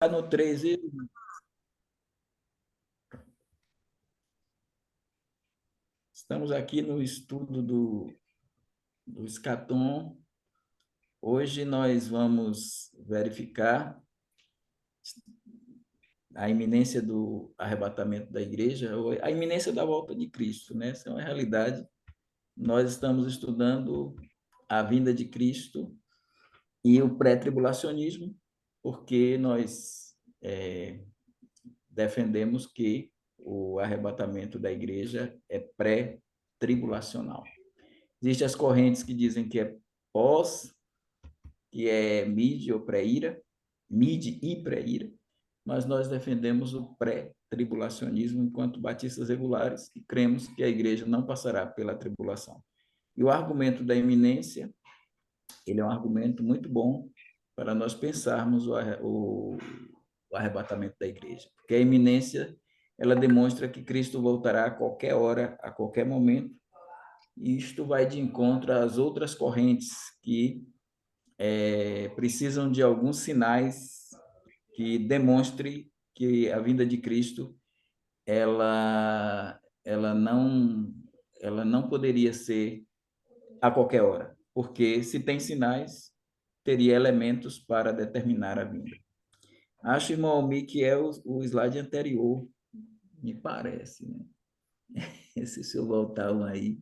no 3. Estamos aqui no estudo do Escatom. Hoje nós vamos verificar a iminência do arrebatamento da igreja, ou a iminência da volta de Cristo, né? Essa é uma realidade. Nós estamos estudando a vinda de Cristo e o pré-tribulacionismo, porque nós defendemos que o arrebatamento da igreja é pré-tribulacional. Existem as correntes que dizem que é pós, que é mid ou pré-ira, mid e pré-ira, mas nós defendemos o pré-tribulacionismo enquanto batistas regulares, que cremos que a igreja não passará pela tribulação. E o argumento da iminência, ele é um argumento muito bom para nós pensarmos o arrebatamento da igreja, porque a iminência, ela demonstra que Cristo voltará a qualquer hora, a qualquer momento, e isto vai de encontro às outras correntes que precisam de alguns sinais que demonstre que a vinda de Cristo ela ela não ela não poderia ser a qualquer hora, porque se tem sinais, teria elementos para determinar a vinda. Acho, irmão Almi, que é o slide anterior, me parece, né? Esse se eu voltar um aí.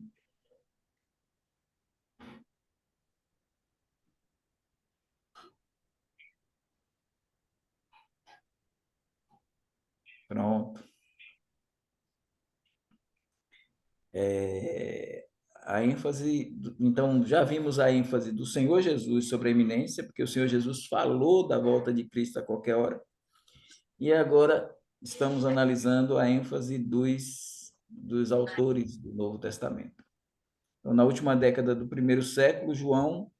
Pronto. É, a ênfase, então, já vimos a ênfase do Senhor Jesus sobre a iminência, porque o Senhor Jesus falou da volta de Cristo a qualquer hora, e agora estamos analisando a ênfase dos autores do Novo Testamento. Então, na última década do primeiro século, João,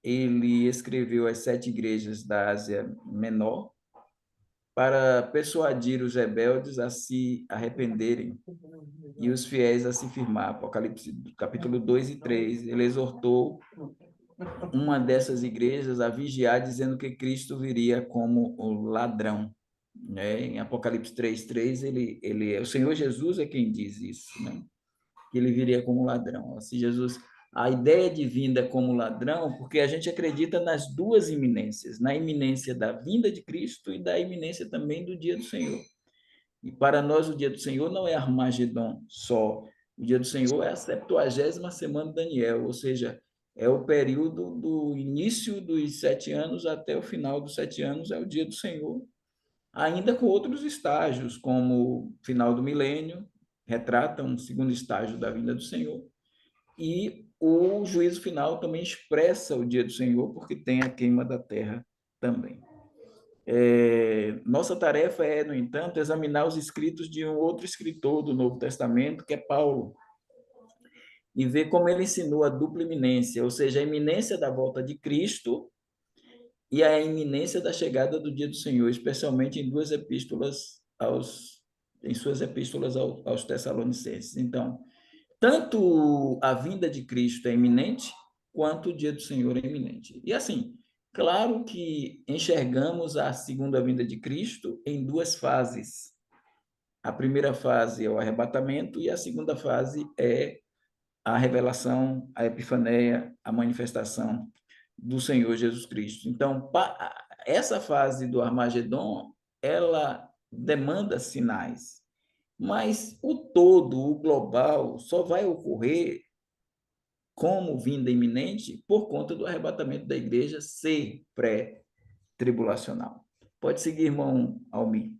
ele escreveu as 7 igrejas da Ásia Menor para persuadir os rebeldes a se arrependerem e os fiéis a se firmar. Apocalipse capítulo 2 e 3, ele exortou uma dessas igrejas a vigiar, dizendo que Cristo viria como o ladrão. Né? Em Apocalipse 3:3, o Senhor Jesus é quem diz isso, né? Que ele viria como ladrão. Assim, Jesus, a ideia de vinda como ladrão, porque a gente acredita nas duas iminências, na iminência da vinda de Cristo e da iminência também do dia do Senhor. E para nós o dia do Senhor não é Armagedon só. O dia do Senhor é a 70ª semana de Daniel, ou seja, é o período do início dos 7 anos até o final dos 7 anos, é o dia do Senhor, ainda com outros estágios, como o final do milênio, retrata um segundo estágio da vinda do Senhor, e o juízo final também expressa o dia do Senhor, porque tem a queima da terra também. Nossa tarefa é, no entanto, examinar os escritos de um outro escritor do Novo Testamento, que é Paulo, e ver como ele ensinou a dupla iminência, ou seja, a iminência da volta de Cristo e a iminência da chegada do dia do Senhor, especialmente em suas epístolas aos Tessalonicenses. Então, tanto a vinda de Cristo é iminente, quanto o dia do Senhor é iminente. E assim, claro que enxergamos a segunda vinda de Cristo em duas fases. A primeira fase é o arrebatamento e a segunda fase é a revelação, a epifaneia, a manifestação do Senhor Jesus Cristo. Então, essa fase do Armagedon, ela demanda sinais, mas o todo, o global, só vai ocorrer como vinda iminente por conta do arrebatamento da igreja ser pré-tribulacional. Pode seguir, irmão Almi.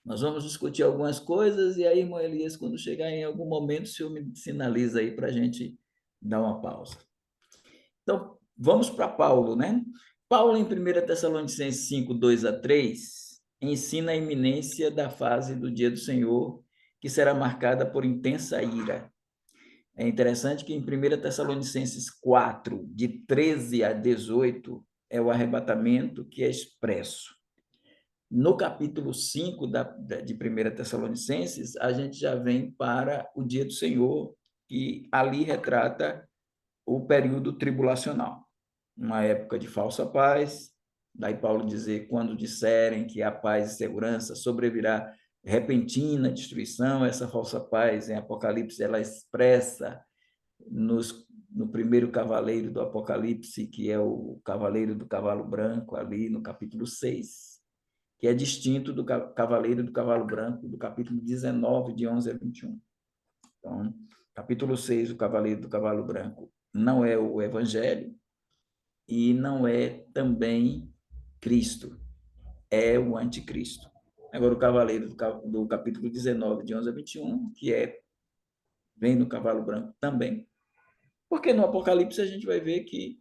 Nós vamos discutir algumas coisas e aí, irmão Elias, quando chegar em algum momento, o senhor me sinaliza aí para a gente dar uma pausa. Então, vamos para Paulo, né? Paulo, em 1 Tessalonicenses 5, 2 a 3, ensina a iminência da fase do dia do Senhor, que será marcada por intensa ira. É interessante que em 1 Tessalonicenses 4, de 13 a 18, é o arrebatamento que é expresso. No capítulo 5 de 1 Tessalonicenses, a gente já vem para o dia do Senhor, que ali retrata o período tribulacional, uma época de falsa paz, Daí Paulo dizer, quando disserem que a paz e segurança sobrevirá repentina destruição, essa falsa paz em Apocalipse, ela expressa no primeiro cavaleiro do Apocalipse, que é o cavaleiro do cavalo branco, ali no capítulo 6, que é distinto do cavaleiro do cavalo branco, do capítulo 19, de 11 a 21. Então, capítulo 6, o cavaleiro do cavalo branco, não é o evangelho e não é também Cristo, é o anticristo. Agora, o cavaleiro do capítulo 19, de 11 a 21, que vem no cavalo branco também, porque no Apocalipse a gente vai ver que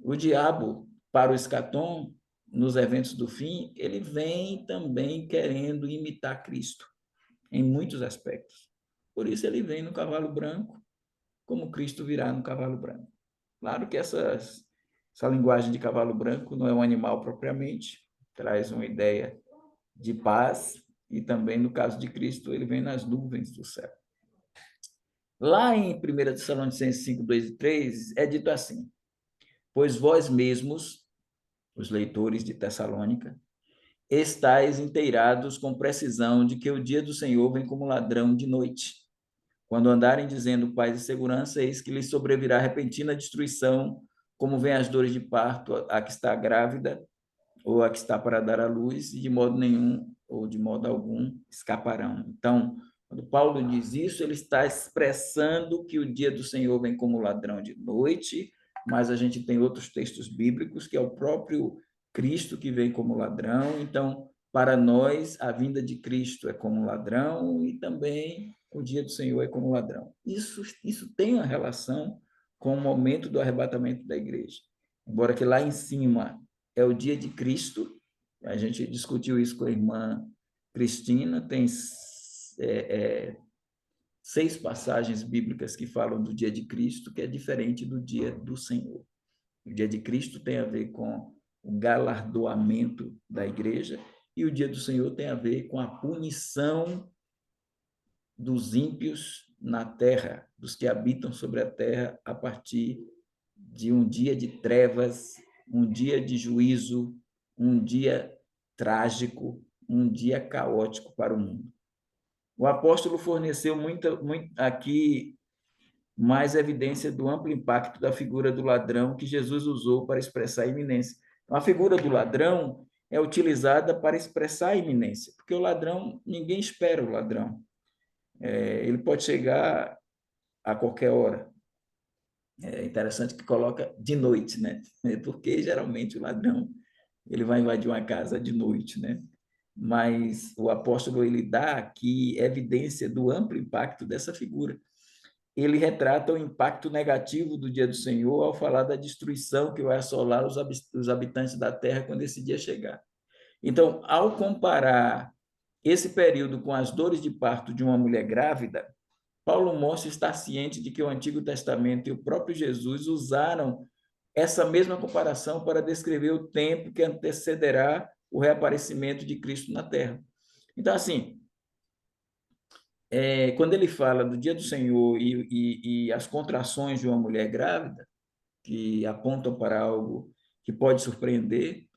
o diabo, para o escatom, nos eventos do fim, ele vem também querendo imitar Cristo, em muitos aspectos. Por isso ele vem no cavalo branco, como Cristo virá no cavalo branco. Claro que essa linguagem de cavalo branco não é um animal propriamente, traz uma ideia de paz, e também, no caso de Cristo, ele vem nas nuvens do céu. Lá em 1 Tessalonicenses 5, 2 e 3, é dito assim: pois vós mesmos, os leitores de Tessalônica, estáis inteirados com precisão de que o dia do Senhor vem como ladrão de noite. Quando andarem dizendo paz e segurança, eis que lhes sobrevirá repentina destruição, como vem as dores de parto a que está grávida ou a que está para dar à luz, e de modo nenhum ou de modo algum escaparão. Então, quando Paulo diz isso, ele está expressando que o dia do Senhor vem como ladrão de noite, mas a gente tem outros textos bíblicos que é o próprio Cristo que vem como ladrão. Então, para nós, a vinda de Cristo é como ladrão e também o dia do Senhor é como ladrão. Isso tem uma relação com o momento do arrebatamento da igreja. Embora que lá em cima é o dia de Cristo, a gente discutiu isso com a irmã Cristina, tem 6 passagens bíblicas que falam do dia de Cristo, que é diferente do dia do Senhor. O dia de Cristo tem a ver com o galardoamento da igreja, e o dia do Senhor tem a ver com a punição dos ímpios na terra, dos que habitam sobre a terra, a partir de um dia de trevas, um dia de juízo, um dia trágico, um dia caótico para o mundo. O apóstolo forneceu aqui mais evidência do amplo impacto da figura do ladrão que Jesus usou para expressar a iminência. Então, a figura do ladrão é utilizada para expressar a iminência, porque o ladrão, ninguém espera o ladrão. Ele pode chegar a qualquer hora. É interessante que coloca de noite, né? Porque geralmente o ladrão ele vai invadir uma casa de noite, né? Mas o apóstolo ele dá aqui evidência do amplo impacto dessa figura. Ele retrata o impacto negativo do dia do Senhor ao falar da destruição que vai assolar os habitantes da terra quando esse dia chegar. Então, ao comparar esse período com as dores de parto de uma mulher grávida, Paulo mostra estar ciente de que o Antigo Testamento e o próprio Jesus usaram essa mesma comparação para descrever o tempo que antecederá o reaparecimento de Cristo na Terra. Então, assim, quando ele fala do dia do Senhor e as contrações de uma mulher grávida, que apontam para algo que pode surpreender,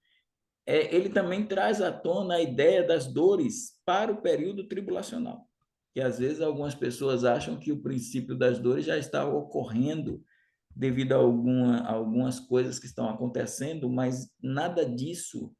ele também traz à tona a ideia das dores para o período tribulacional. Que às vezes algumas pessoas acham que o princípio das dores já está ocorrendo devido a algumas coisas que estão acontecendo, mas nada disso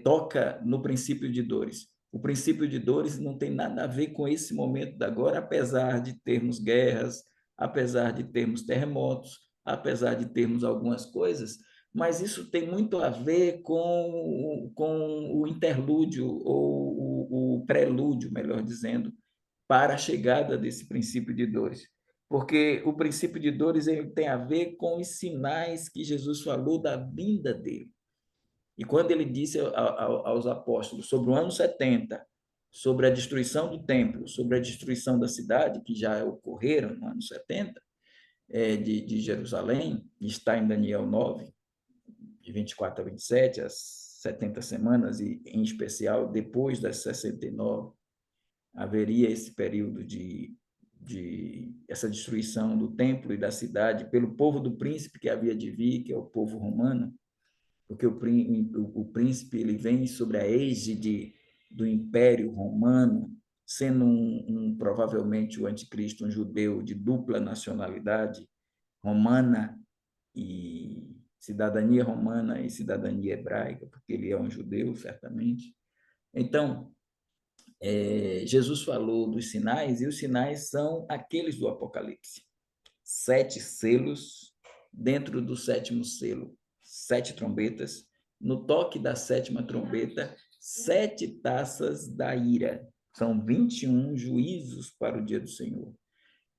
toca no princípio de dores. O princípio de dores não tem nada a ver com esse momento da agora, apesar de termos guerras, apesar de termos terremotos, apesar de termos algumas coisas, mas isso tem muito a ver com o interlúdio, ou o prelúdio, melhor dizendo, para a chegada desse princípio de dores. Porque o princípio de dores ele tem a ver com os sinais que Jesus falou da vinda dele. E quando ele disse aos apóstolos sobre o ano 70, sobre a destruição do templo, sobre a destruição da cidade, que já ocorreram no ano 70, de Jerusalém, está em Daniel 9, de 24 a 27, as 70 semanas, e em especial depois das 69, haveria esse período essa destruição do templo e da cidade pelo povo do príncipe que havia de vir, que é o povo romano, porque o príncipe ele vem sobre a égide do Império Romano, sendo provavelmente o anticristo, um judeu de dupla nacionalidade, romana e cidadania romana e cidadania hebraica, porque ele é um judeu, certamente. Então, Jesus falou dos sinais, e os sinais são aqueles do Apocalipse. 7 selos, dentro do sétimo selo, 7 trombetas, no toque da sétima trombeta, 7 taças da ira. São 21 juízos para o dia do Senhor.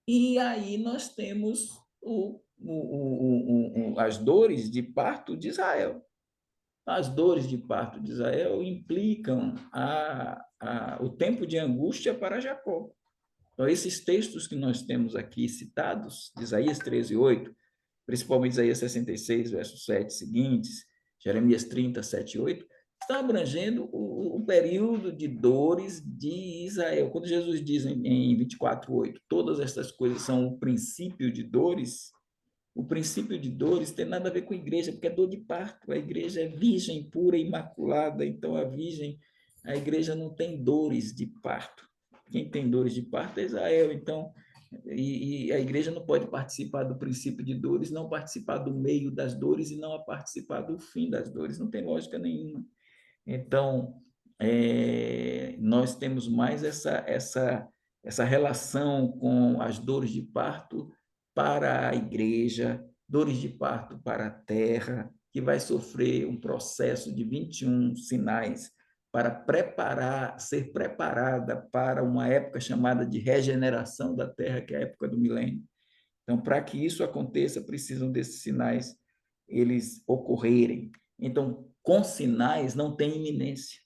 E aí nós temos as dores de parto de Israel. As dores de parto de Israel implicam o tempo de angústia para Jacó. Então, esses textos que nós temos aqui citados, de Isaías 13:8, principalmente Isaías 66, versos 7 seguintes, Jeremias 30, 7 e 8, estão abrangendo o período de dores de Israel. Quando Jesus diz em 24:8, todas essas coisas são o princípio de dores, o princípio de dores tem nada a ver com a igreja, porque é dor de parto. A igreja é virgem, pura e imaculada, então a igreja não tem dores de parto. Quem tem dores de parto é Israel, então, e a igreja não pode participar do princípio de dores, não participar do meio das dores e não participar do fim das dores. Não tem lógica nenhuma. Então, nós temos mais essa relação com as dores de parto para a igreja, dores de parto para a terra, que vai sofrer um processo de 21 sinais para ser preparada para uma época chamada de regeneração da terra, que é a época do milênio. Então, para que isso aconteça, precisam desses sinais eles ocorrerem. Então, com sinais não tem iminência.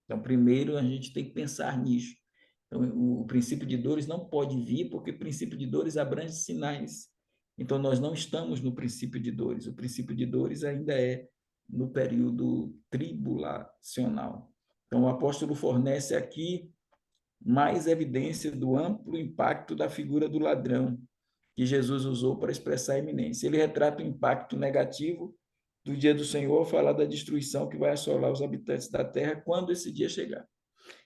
Então, primeiro a gente tem que pensar nisso. Então, o princípio de dores não pode vir, porque o princípio de dores abrange sinais. Então, nós não estamos no princípio de dores. O princípio de dores ainda é no período tribulacional. Então, o apóstolo fornece aqui mais evidência do amplo impacto da figura do ladrão, que Jesus usou para expressar a iminência. Ele retrata o impacto negativo do dia do Senhor, falar da destruição que vai assolar os habitantes da terra quando esse dia chegar.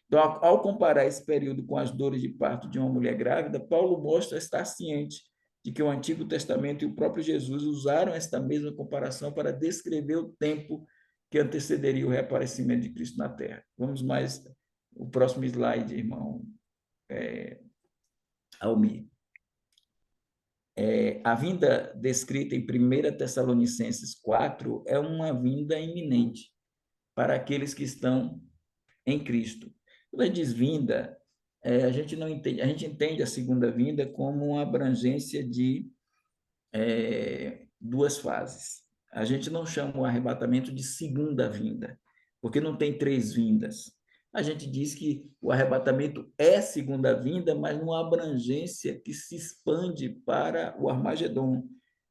Então, ao comparar esse período com as dores de parto de uma mulher grávida, Paulo mostra estar ciente de que o Antigo Testamento e o próprio Jesus usaram esta mesma comparação para descrever o tempo que antecederia o reaparecimento de Cristo na terra. Vamos mais o próximo slide, irmão Almir. A vinda descrita em 1 Tessalonicenses 4 é uma vinda iminente para aqueles que estão em Cristo. Quando a gente diz vinda, a gente não entende, a gente entende a segunda vinda como uma abrangência de duas fases. A gente não chama o arrebatamento de segunda vinda, porque não tem 3 vindas. A gente diz que o arrebatamento é segunda vinda, mas numa abrangência que se expande para o Armagedon.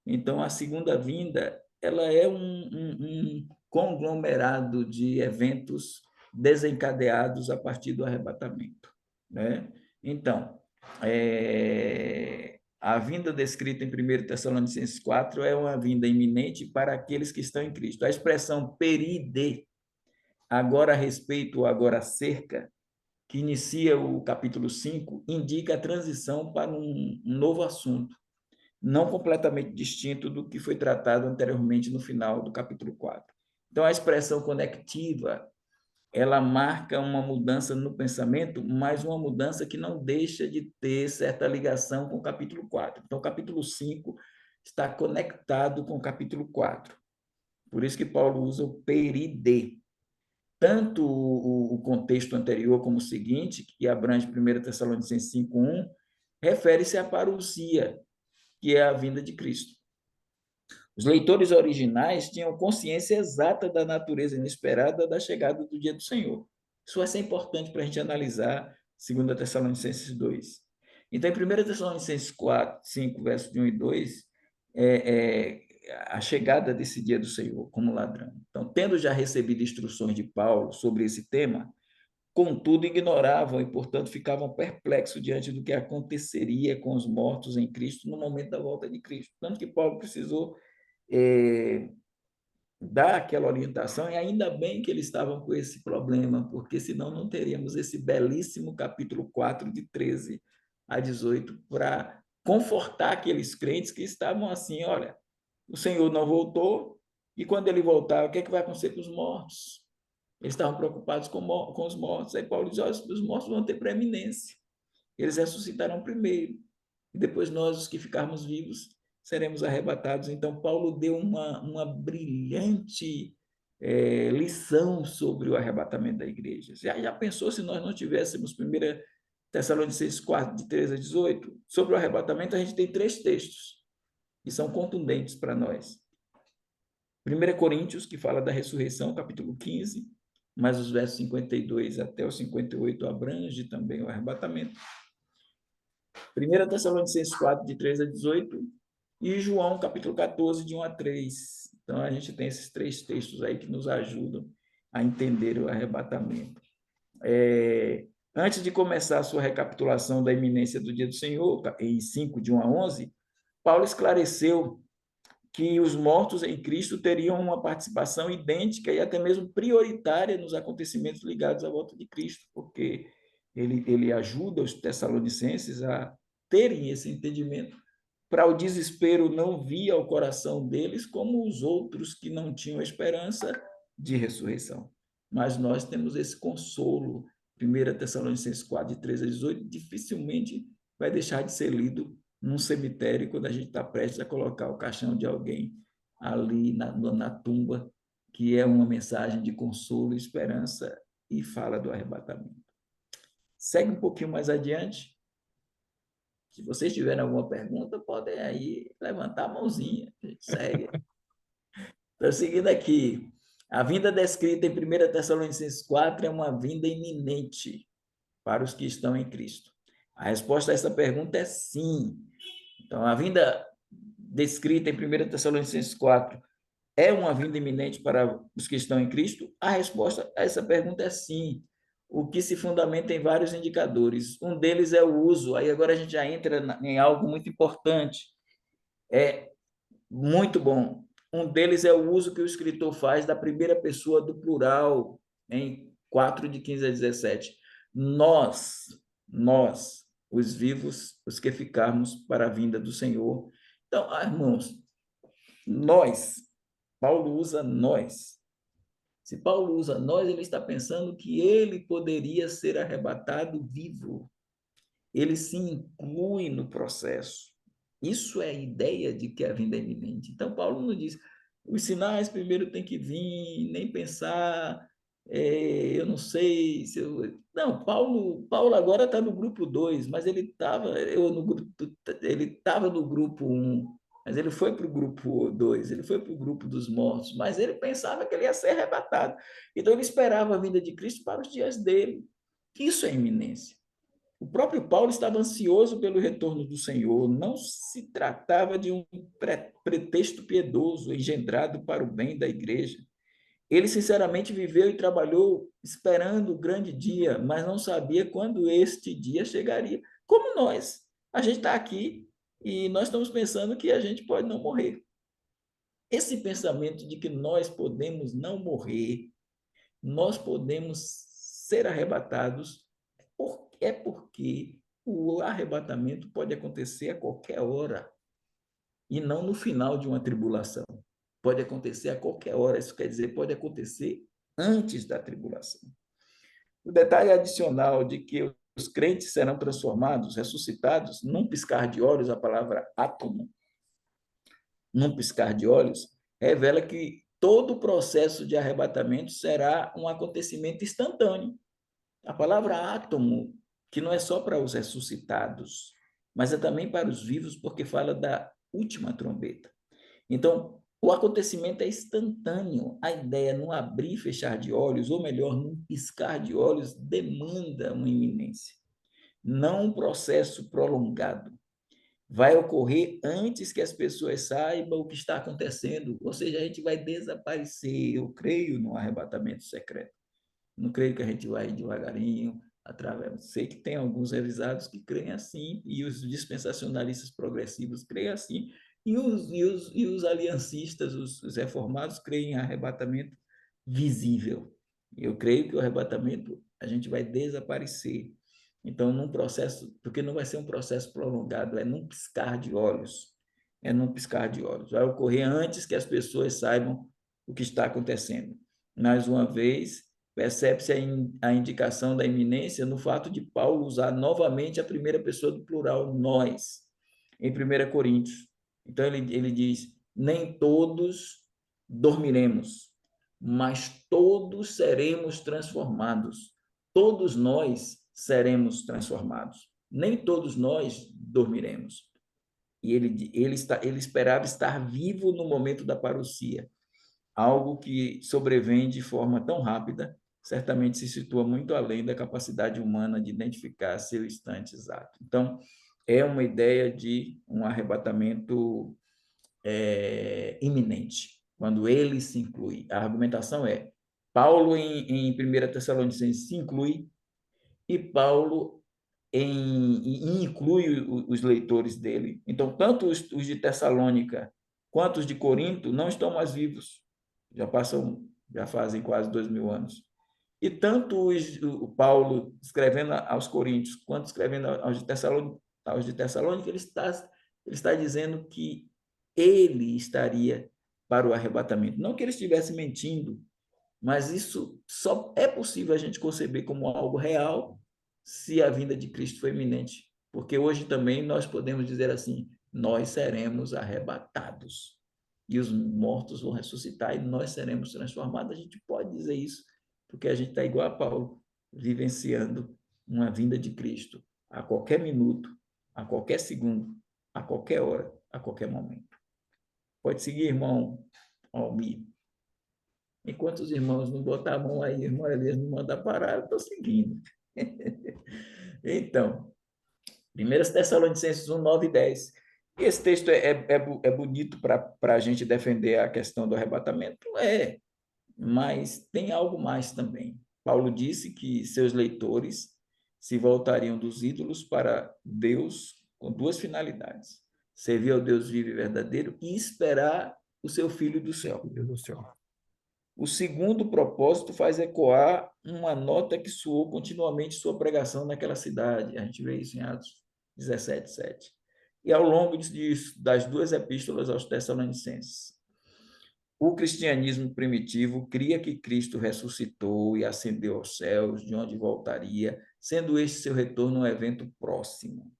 Então, a segunda vinda ela é um conglomerado de eventos desencadeados a partir do arrebatamento, né? Então, a vinda descrita em 1 Tessalonicenses 4 é uma vinda iminente para aqueles que estão em Cristo. A expressão peride, agora a respeito ou agora acerca, que inicia o capítulo 5, indica a transição para um novo assunto, não completamente distinto do que foi tratado anteriormente no final do capítulo 4. Então, a expressão conectiva ela marca uma mudança no pensamento, mas uma mudança que não deixa de ter certa ligação com o capítulo 4. Então, o capítulo 5 está conectado com o capítulo 4. Por isso que Paulo usa o peride. Tanto o contexto anterior como o seguinte, que abrange 1 Tessalonicenses 5:1, refere-se à parousia, que é a vinda de Cristo. Os leitores originais tinham consciência exata da natureza inesperada da chegada do dia do Senhor. Isso vai ser importante para a gente analisar 2 Tessalonicenses 2. Então, em 1 Tessalonicenses 4, 5, versos 1 e 2, a chegada desse dia do Senhor como ladrão. Então, tendo já recebido instruções de Paulo sobre esse tema, contudo ignoravam e, portanto, ficavam perplexos diante do que aconteceria com os mortos em Cristo no momento da volta de Cristo. Tanto que Paulo precisou dar aquela orientação, e ainda bem que eles estavam com esse problema, porque senão não teríamos esse belíssimo capítulo 4, de 13 a 18, para confortar aqueles crentes que estavam assim, olha, o Senhor não voltou, e quando ele voltar, o que é que vai acontecer com os mortos? Eles estavam preocupados com os mortos. Aí Paulo diz, olha, os mortos vão ter preeminência. Eles ressuscitarão primeiro. E depois nós, os que ficarmos vivos, seremos arrebatados. Então, Paulo deu uma brilhante lição sobre o arrebatamento da igreja. Já pensou se nós não tivéssemos 1 Tessalonicenses 4, de 13 a 18? Sobre o arrebatamento, a gente tem 3 textos, que são contundentes para nós. 1 Coríntios, que fala da ressurreição, capítulo 15, mas os versos 52 até o 58 abrange também o arrebatamento. 1 Tessalonicenses 4, de 13 a 18, e João, capítulo 14, de 1 a 3. Então, a gente tem esses 3 textos aí que nos ajudam a entender o arrebatamento. Antes de começar a sua recapitulação da iminência do dia do Senhor, em 5, de 1 a 11, Paulo esclareceu que os mortos em Cristo teriam uma participação idêntica e até mesmo prioritária nos acontecimentos ligados à volta de Cristo, porque ele ajuda os tessalonicenses a terem esse entendimento, para o desespero não vir ao coração deles como os outros que não tinham esperança de ressurreição. Mas nós temos esse consolo. 1 Tessalonicenses 4, de 13 a 18, dificilmente vai deixar de ser lido num cemitério quando a gente está prestes a colocar o caixão de alguém ali na tumba, que é uma mensagem de consolo, esperança e fala do arrebatamento. Segue um pouquinho mais adiante. Se vocês tiverem alguma pergunta, podem aí levantar a mãozinha. A gente segue. Estou seguindo aqui. A vinda descrita em 1 Tessalonicenses 4 é uma vinda iminente para os que estão em Cristo. A resposta a essa pergunta é sim. Então, a vinda descrita em 1 Tessalonicenses 4 é uma vinda iminente para os que estão em Cristo? A resposta a essa pergunta é sim, o que se fundamenta em vários indicadores. Um deles é o uso, aí agora a gente já entra em algo muito importante, é muito bom. Um deles é o uso que o escritor faz da primeira pessoa do plural, em 4, de 15 a 17. Nós, os vivos, os que ficarmos para a vinda do Senhor. Então, irmãos, nós, Paulo usa nós. Se Paulo usa nós, ele está pensando que ele poderia ser arrebatado vivo. Ele se inclui no processo. Isso é a ideia de que a vinda é iminente. Então, Paulo não diz, os sinais primeiro tem que vir, nem pensar, eu não sei se eu... Não, Paulo agora está no grupo 2, mas ele estava no grupo 1, mas ele foi para o grupo 2, ele foi para o grupo dos mortos, mas ele pensava que ele ia ser arrebatado. Então, ele esperava a vinda de Cristo para os dias dele. Isso é iminência. O próprio Paulo estava ansioso pelo retorno do Senhor. Não se tratava de um pretexto piedoso engendrado para o bem da igreja. Ele sinceramente viveu e trabalhou esperando o grande dia, mas não sabia quando este dia chegaria. Como nós. A gente está aqui e nós estamos pensando que a gente pode não morrer. Esse pensamento de que nós podemos não morrer, nós podemos ser arrebatados, porque o arrebatamento pode acontecer a qualquer hora e não no final de uma tribulação. Pode acontecer a qualquer hora, isso quer dizer, pode acontecer antes da tribulação. O detalhe adicional de que os crentes serão transformados, ressuscitados, num piscar de olhos, a palavra átomo, num piscar de olhos, revela que todo o processo de arrebatamento será um acontecimento instantâneo. A palavra átomo, que não é só para os ressuscitados, mas é também para os vivos, porque fala da última trombeta. Então, o acontecimento é instantâneo. A ideia num abrir e fechar de olhos, ou melhor, num piscar de olhos, demanda uma iminência, não um processo prolongado. Vai ocorrer antes que as pessoas saibam o que está acontecendo, ou seja, a gente vai desaparecer. Eu creio no arrebatamento secreto. Não creio que a gente vai devagarinho, através. Sei que tem alguns revisados que creem assim, e os dispensacionalistas progressivos creem assim, e os aliancistas, os reformados, creem em arrebatamento visível. Eu creio que o arrebatamento a gente vai desaparecer. Então, num processo, porque não vai ser um processo prolongado, é num piscar de olhos. É num piscar de olhos. Vai ocorrer antes que as pessoas saibam o que está acontecendo. Mais uma vez, percebe-se a indicação da iminência no fato de Paulo usar novamente a primeira pessoa do plural, nós, em 1 Coríntios. Então, ele diz: nem todos dormiremos, mas todos seremos transformados. Todos nós seremos transformados. Nem todos nós dormiremos. E ele esperava estar vivo no momento da parousia. Algo que sobrevém de forma tão rápida, certamente se situa muito além da capacidade humana de identificar seu instante exato. Então, é uma ideia de um arrebatamento iminente, quando ele se inclui. A argumentação é: Paulo, em 1 Tessalonicenses, se inclui, e Paulo inclui os leitores dele. Então, tanto os de Tessalônica quanto os de Corinto não estão mais vivos, já fazem quase 2000 anos. E tanto o Paulo escrevendo aos Coríntios quanto escrevendo aos de Tessalônica, ele está dizendo que ele estaria para o arrebatamento. Não que ele estivesse mentindo, mas isso só é possível a gente conceber como algo real se a vinda de Cristo foi iminente. Porque hoje também nós podemos dizer assim: nós seremos arrebatados e os mortos vão ressuscitar e nós seremos transformados. A gente pode dizer isso porque a gente está igual a Paulo, vivenciando uma vinda de Cristo a qualquer minuto, a qualquer segundo, a qualquer hora, a qualquer momento. Pode seguir, irmão Almir. Enquanto os irmãos não botar a mão aí, irmão Elias não manda parar, eu estou seguindo. Então, 1 Tessalonicenses 1, 9 e 10. Esse texto é bonito para a gente defender a questão do arrebatamento? Mas tem algo mais também. Paulo disse que seus leitores se voltariam dos ídolos para Deus com duas finalidades: servir ao Deus vivo e verdadeiro e esperar o seu Filho do céu. O segundo propósito faz ecoar uma nota que soou continuamente sua pregação naquela cidade. A gente vê isso em Atos 17, 7. E ao longo das duas epístolas aos Tessalonicenses. O cristianismo primitivo cria que Cristo ressuscitou e ascendeu aos céus, de onde voltaria, sendo este seu retorno um evento próximo.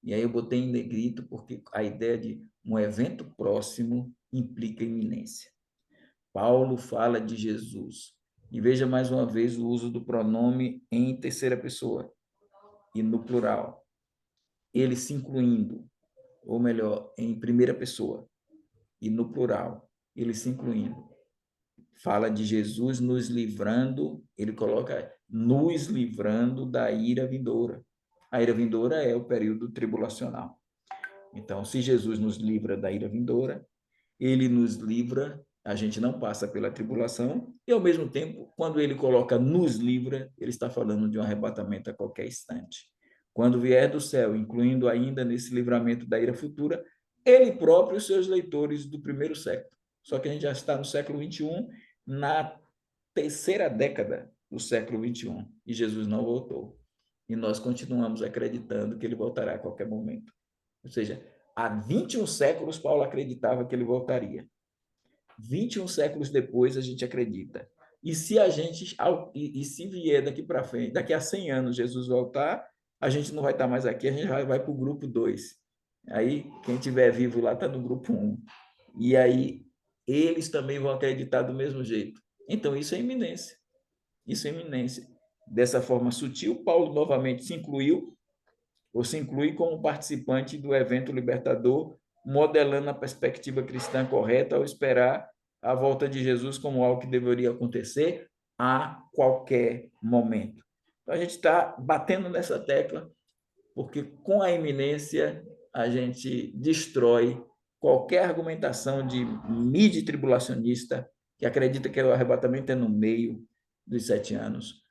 E aí eu botei em negrito porque a ideia de um evento próximo implica iminência. Paulo fala de Jesus. E veja mais uma vez o uso do pronome em terceira pessoa e no plural. Ele se incluindo, ou melhor, em primeira pessoa e no plural, ele se incluindo. Fala de Jesus nos livrando, ele coloca nos livrando da ira vindoura. A ira vindoura é o período tribulacional. Então, se Jesus nos livra da ira vindoura, ele nos livra, a gente não passa pela tribulação, e ao mesmo tempo, quando ele coloca nos livra, ele está falando de um arrebatamento a qualquer instante. Quando vier do céu, incluindo ainda nesse livramento da ira futura, ele próprio e os seus leitores do primeiro século. Só que a gente já está no século 21, na terceira década do século 21, e Jesus não voltou. E nós continuamos acreditando que ele voltará a qualquer momento. Ou seja, há 21 séculos Paulo acreditava que ele voltaria. 21 séculos depois a gente acredita. E se a gente e se vier daqui para frente, daqui a 100 anos Jesus voltar, a gente não vai estar mais aqui, a gente vai para o grupo 2. Aí quem estiver vivo lá está no grupo 1. E aí eles também vão acreditar do mesmo jeito. Então isso é iminência. Isso é iminência. Dessa forma sutil, Paulo novamente se incluiu ou se inclui como participante do evento libertador, modelando a perspectiva cristã correta ao esperar a volta de Jesus como algo que deveria acontecer a qualquer momento. Então, a gente está batendo nessa tecla, porque com a iminência a gente destrói qualquer argumentação de midi-tribulacionista que acredita que o arrebatamento é no meio, dos 7 anos,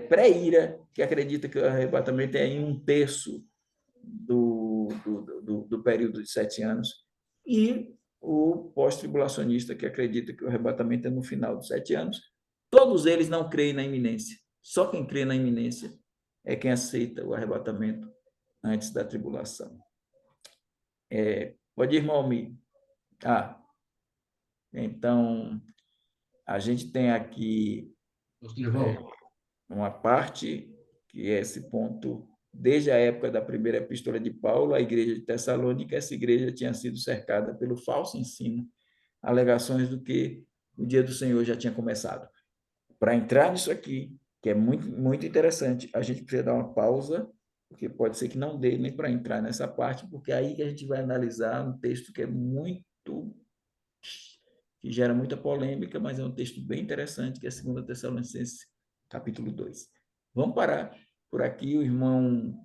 pré-ira, que acredita que o arrebatamento é em 1/3 do período de 7 anos, e o pós-tribulacionista, que acredita que o arrebatamento é no final dos 7 anos. Todos eles não creem na iminência. Só quem crê na iminência é quem aceita o arrebatamento antes da tribulação. Pode ir, irmão Almir. Então, a gente tem aqui uma parte que é esse ponto. Desde a época da primeira epístola de Paulo, a igreja de Tessalônica, essa igreja tinha sido cercada pelo falso ensino, alegações do que o dia do Senhor já tinha começado. Para entrar nisso aqui, que é muito, muito interessante, a gente precisa dar uma pausa, porque pode ser que não dê nem para entrar nessa parte, porque é aí que a gente vai analisar um texto que gera muita polêmica, mas é um texto bem interessante, que é 2 Tessalonicenses, capítulo 2. Vamos parar por aqui, o irmão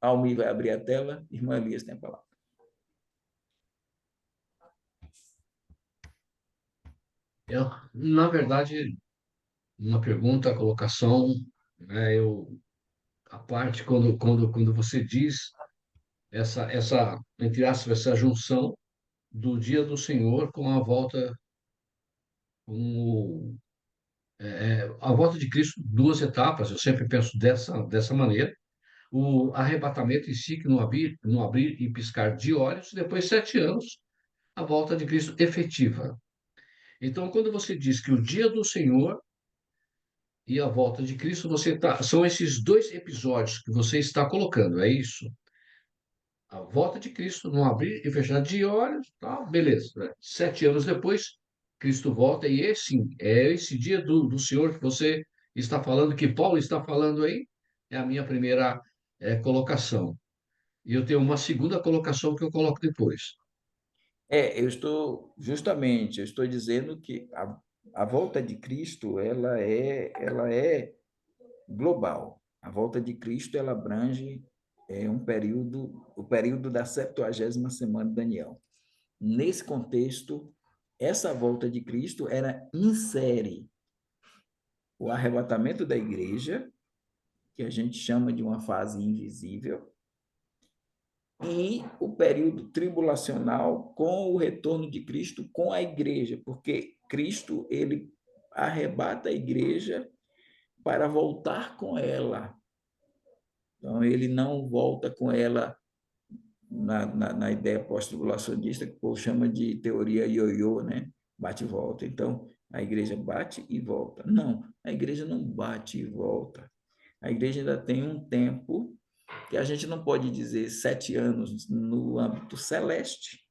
Almir vai abrir a tela, irmão Elias tem a palavra. Na verdade, uma pergunta, colocação, né, a parte quando você diz entre aspas, essa junção do dia do Senhor com a volta, com a volta de Cristo, duas etapas, eu sempre penso dessa maneira. O arrebatamento em si, que no abrir e piscar de olhos, depois 7 anos, a volta de Cristo efetiva. Então, quando você diz que o dia do Senhor e a volta de Cristo, são esses dois episódios que você está colocando, é isso? A volta de Cristo, no abrir e fechar de olhos, tá, beleza. Né? 7 anos depois, Cristo volta, e sim, é esse dia do Senhor que você está falando, que Paulo está falando aí, é a minha primeira colocação. E eu tenho uma segunda colocação que eu coloco depois. Eu estou dizendo que a volta de Cristo, ela é global. A volta de Cristo, ela abrange o período da 70ª semana de Daniel. Nesse contexto, essa volta de Cristo, ela insere o arrebatamento da igreja, que a gente chama de uma fase invisível, e o período tribulacional com o retorno de Cristo com a igreja, porque Cristo, ele arrebata a igreja para voltar com ela. Então, ele não volta com ela na ideia pós-tribulacionista, que o povo chama de teoria ioiô, né? Bate e volta. Então, a igreja bate e volta. Não, a igreja não bate e volta. A igreja ainda tem um tempo que a gente não pode dizer 7 anos no âmbito celeste,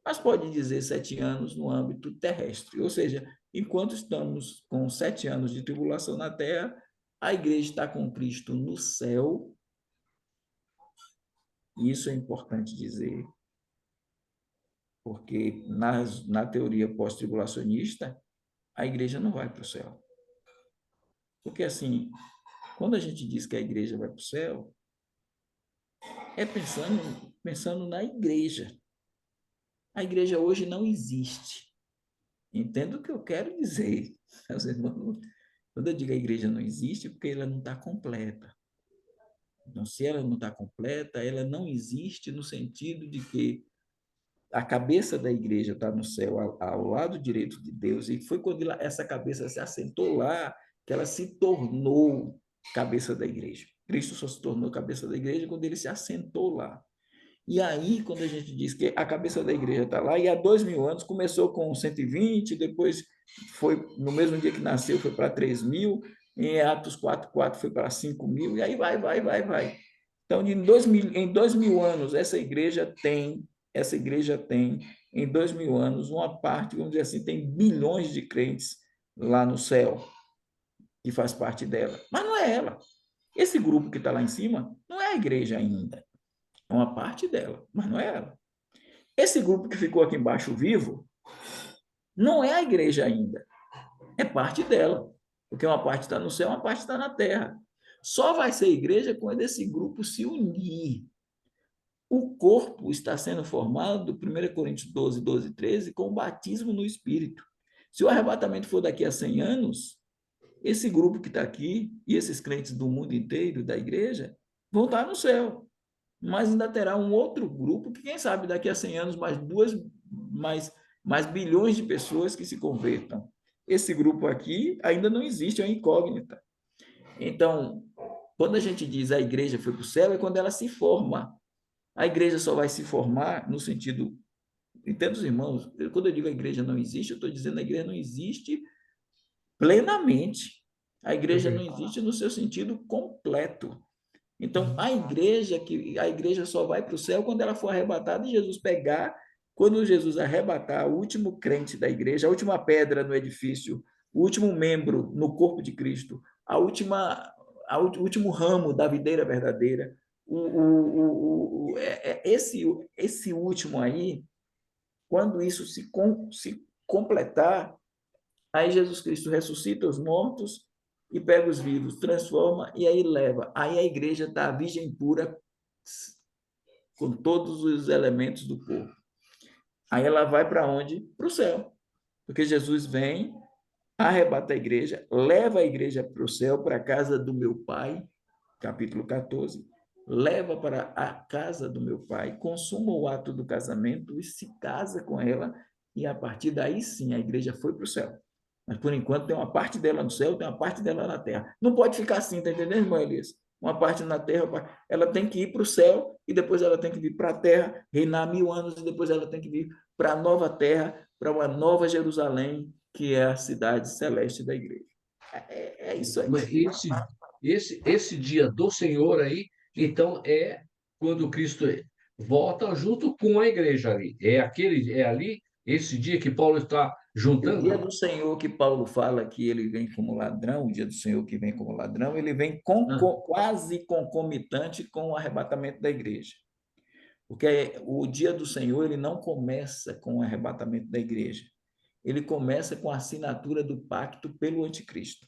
mas pode dizer 7 anos no âmbito terrestre. Ou seja, enquanto estamos com 7 anos de tribulação na terra, a igreja está com Cristo no céu. Isso é importante dizer, porque na teoria pós-tribulacionista, a igreja não vai para o céu. Porque, assim, quando a gente diz que a igreja vai para o céu, é pensando na igreja. A igreja hoje não existe. Entendo o que eu quero dizer. Quando eu digo a igreja não existe, é porque ela não está completa. Então, se ela não está completa, ela não existe no sentido de que a cabeça da igreja está no céu, ao lado direito de Deus, e foi quando essa cabeça se assentou lá que ela se tornou cabeça da igreja. Cristo só se tornou cabeça da igreja quando ele se assentou lá. E aí, quando a gente diz que a cabeça da igreja está lá, e há 2000 anos começou com 120, depois foi, no mesmo dia que nasceu, foi para 3.000, em Atos 4:4 foi para 5.000, e aí vai. Então, em 2000 anos, essa igreja tem, em 2000 anos, uma parte, vamos dizer assim, tem bilhões de crentes lá no céu, que faz parte dela. Mas não é ela. Esse grupo que está lá em cima não é a igreja ainda. É uma parte dela, mas não é ela. Esse grupo que ficou aqui embaixo vivo não é a igreja ainda. É parte dela. Porque uma parte está no céu, uma parte está na terra. Só vai ser igreja quando esse grupo se unir. O corpo está sendo formado, 1 Coríntios 12, 13, com o batismo no Espírito. Se o arrebatamento for daqui a 100 anos, esse grupo que está aqui e esses crentes do mundo inteiro, da igreja, vão estar no céu. Mas ainda terá um outro grupo que, quem sabe, daqui a 100 anos, mais bilhões de pessoas que se convertam. Esse grupo aqui ainda não existe, é uma incógnita. Então, quando a gente diz a igreja foi para o céu, é quando ela se forma. A igreja só vai se formar no sentido, entenda os irmãos, quando eu digo a igreja não existe, eu estou dizendo a igreja não existe plenamente. A igreja não Perfeito. existe no seu sentido completo. Então, a igreja só vai para o céu quando ela for arrebatada e Jesus pegar, quando Jesus arrebatar o último crente da igreja, a última pedra no edifício, o último membro no corpo de Cristo, o último ramo da videira verdadeira, esse último aí, quando isso se completar, aí Jesus Cristo ressuscita os mortos e pega os vivos, transforma e aí leva. Aí a igreja está virgem pura com todos os elementos do corpo. Aí ela vai para onde? Para o céu. Porque Jesus vem, arrebata a igreja, leva a igreja para o céu, para a casa do meu Pai, capítulo 14, leva para a casa do meu Pai, consuma o ato do casamento e se casa com ela, e a partir daí sim a igreja foi para o céu. Mas por enquanto tem uma parte dela no céu, tem uma parte dela na terra. Não pode ficar assim, tá entendendo, irmã Elias? Uma parte na terra, ela tem que ir para o céu e depois ela tem que vir para a terra, reinar 1000 anos e depois ela tem que vir para a nova terra, para uma nova Jerusalém, que é a cidade celeste da igreja. É isso aí. Mas esse dia do Senhor aí, então é quando Cristo volta junto com a igreja ali. É ali, esse dia que Paulo está O dia juntando. do Senhor que Paulo fala que ele vem como ladrão, o dia do Senhor que vem como ladrão, ele vem Ah, quase concomitante com o arrebatamento da igreja. Porque o dia do Senhor ele não começa com o arrebatamento da igreja. Ele começa com a assinatura do pacto pelo anticristo.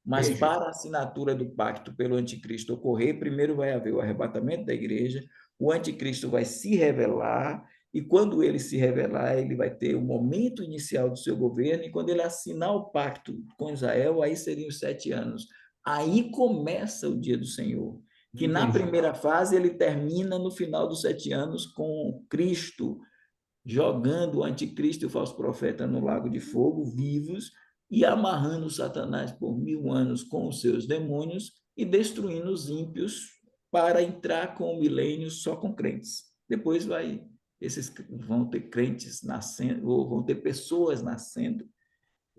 Mas entendi. para a assinatura do pacto pelo anticristo ocorrer, primeiro vai haver o arrebatamento da igreja, o anticristo vai se revelar, e quando ele se revelar, ele vai ter o momento inicial do seu governo, e quando ele assinar o pacto com Israel, aí seriam os 7 anos. Aí começa o dia do Senhor, que na Entendi. primeira fase ele termina no final dos 7 anos com Cristo jogando o anticristo e o falso profeta no lago de fogo, vivos, e amarrando Satanás por 1000 anos com os seus demônios e destruindo os ímpios para entrar com o milênio só com crentes. Depois esses vão ter crentes nascendo, ou vão ter pessoas nascendo,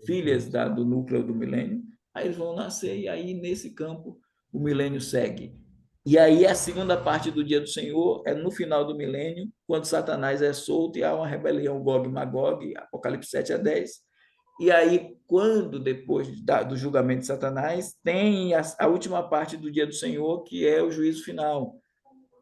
filhas Perfeito. do núcleo do milênio, aí eles vão nascer e aí nesse campo o milênio segue. E aí a segunda parte do dia do Senhor é no final do milênio, quando Satanás é solto e há uma rebelião Gog e Magog, Apocalipse 7 a 10. E aí, quando depois do julgamento de Satanás, tem a última parte do dia do Senhor, que é o juízo final,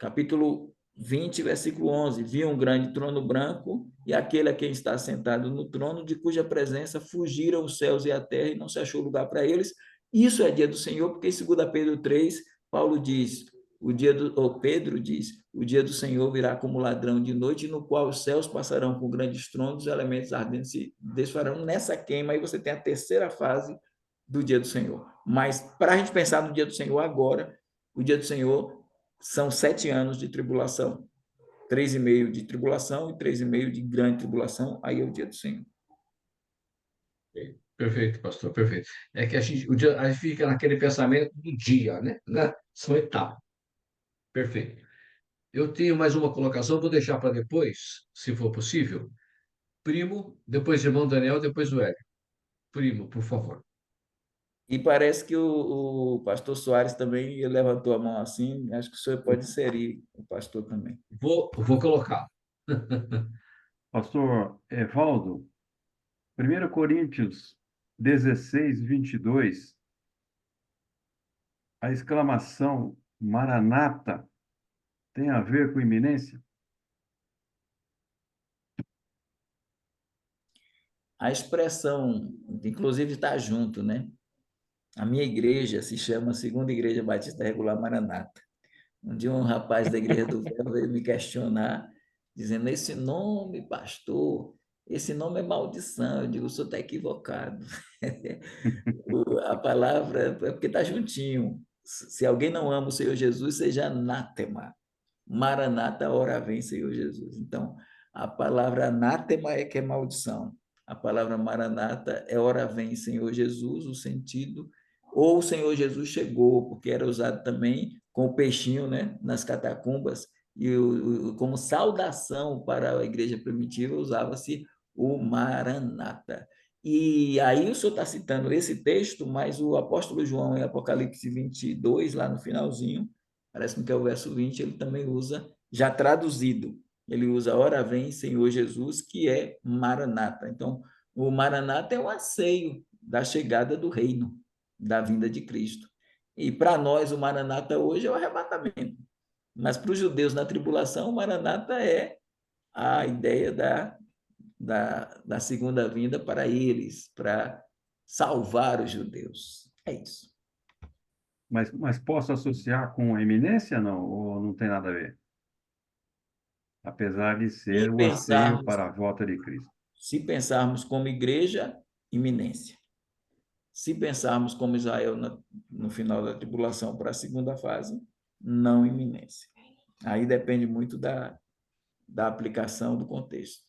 capítulo 20, versículo 11. Vi um grande trono branco e aquele a quem está sentado no trono, de cuja presença fugiram os céus e a terra e não se achou lugar para eles. Isso é dia do Senhor, porque em 2 Pedro 3, Paulo diz, Pedro diz, o dia do Senhor virá como ladrão de noite, no qual os céus passarão com grandes trondos, os elementos ardentes se desfarão. Nessa queima aí você tem a terceira fase do dia do Senhor. Mas para a gente pensar no dia do Senhor agora, o dia do Senhor são 7 anos de tribulação. 3,5 de tribulação e 3,5 de grande tribulação. Aí é o dia do Senhor. Perfeito, pastor, perfeito. É que a gente fica naquele pensamento do dia, né? São etapas. Perfeito. Eu tenho mais uma colocação, vou deixar para depois, se for possível. Primo, depois irmão Daniel, depois o Hélio. Primo, por favor. E parece que o pastor Soares também levantou a mão assim. Acho que o senhor pode inserir o pastor também. Vou colocar. Pastor Evaldo, 1 Coríntios 16, 22, a exclamação Maranata tem a ver com iminência? A expressão, inclusive, está junto, né? A minha igreja se chama Segunda Igreja Batista Regular Maranata. Um dia um rapaz da Igreja do Verbo veio me questionar, dizendo, esse nome, pastor, esse nome é maldição. Eu digo, o senhor está equivocado. A palavra é porque está juntinho. Se alguém não ama o Senhor Jesus, seja anátema. Maranata, ora vem, Senhor Jesus. Então, a palavra anátema é que é maldição. A palavra maranata é ora vem, Senhor Jesus, o sentido, ou o Senhor Jesus chegou, porque era usado também com o peixinho, né, nas catacumbas, e como saudação para a igreja primitiva usava-se o maranata. E aí o senhor está citando esse texto, mas o apóstolo João, em Apocalipse 22, lá no finalzinho, parece-me que é o verso 20, ele também usa, já traduzido, ele usa ora vem Senhor Jesus, que é Maranata. Então, o Maranata é o anseio da chegada do reino, da vinda de Cristo. E para nós, o Maranata hoje é o arrebatamento. Mas para os judeus na tribulação, o Maranata é a ideia da segunda vinda para eles, para salvar os judeus. É isso. Mas posso associar com a iminência, não? Ou não tem nada a ver? Apesar de Se ser o anseio pensarmos, para a volta de Cristo. se pensarmos como igreja, iminência. Se pensarmos como Israel no final da tribulação para a segunda fase, não iminência. Aí depende muito da aplicação do contexto.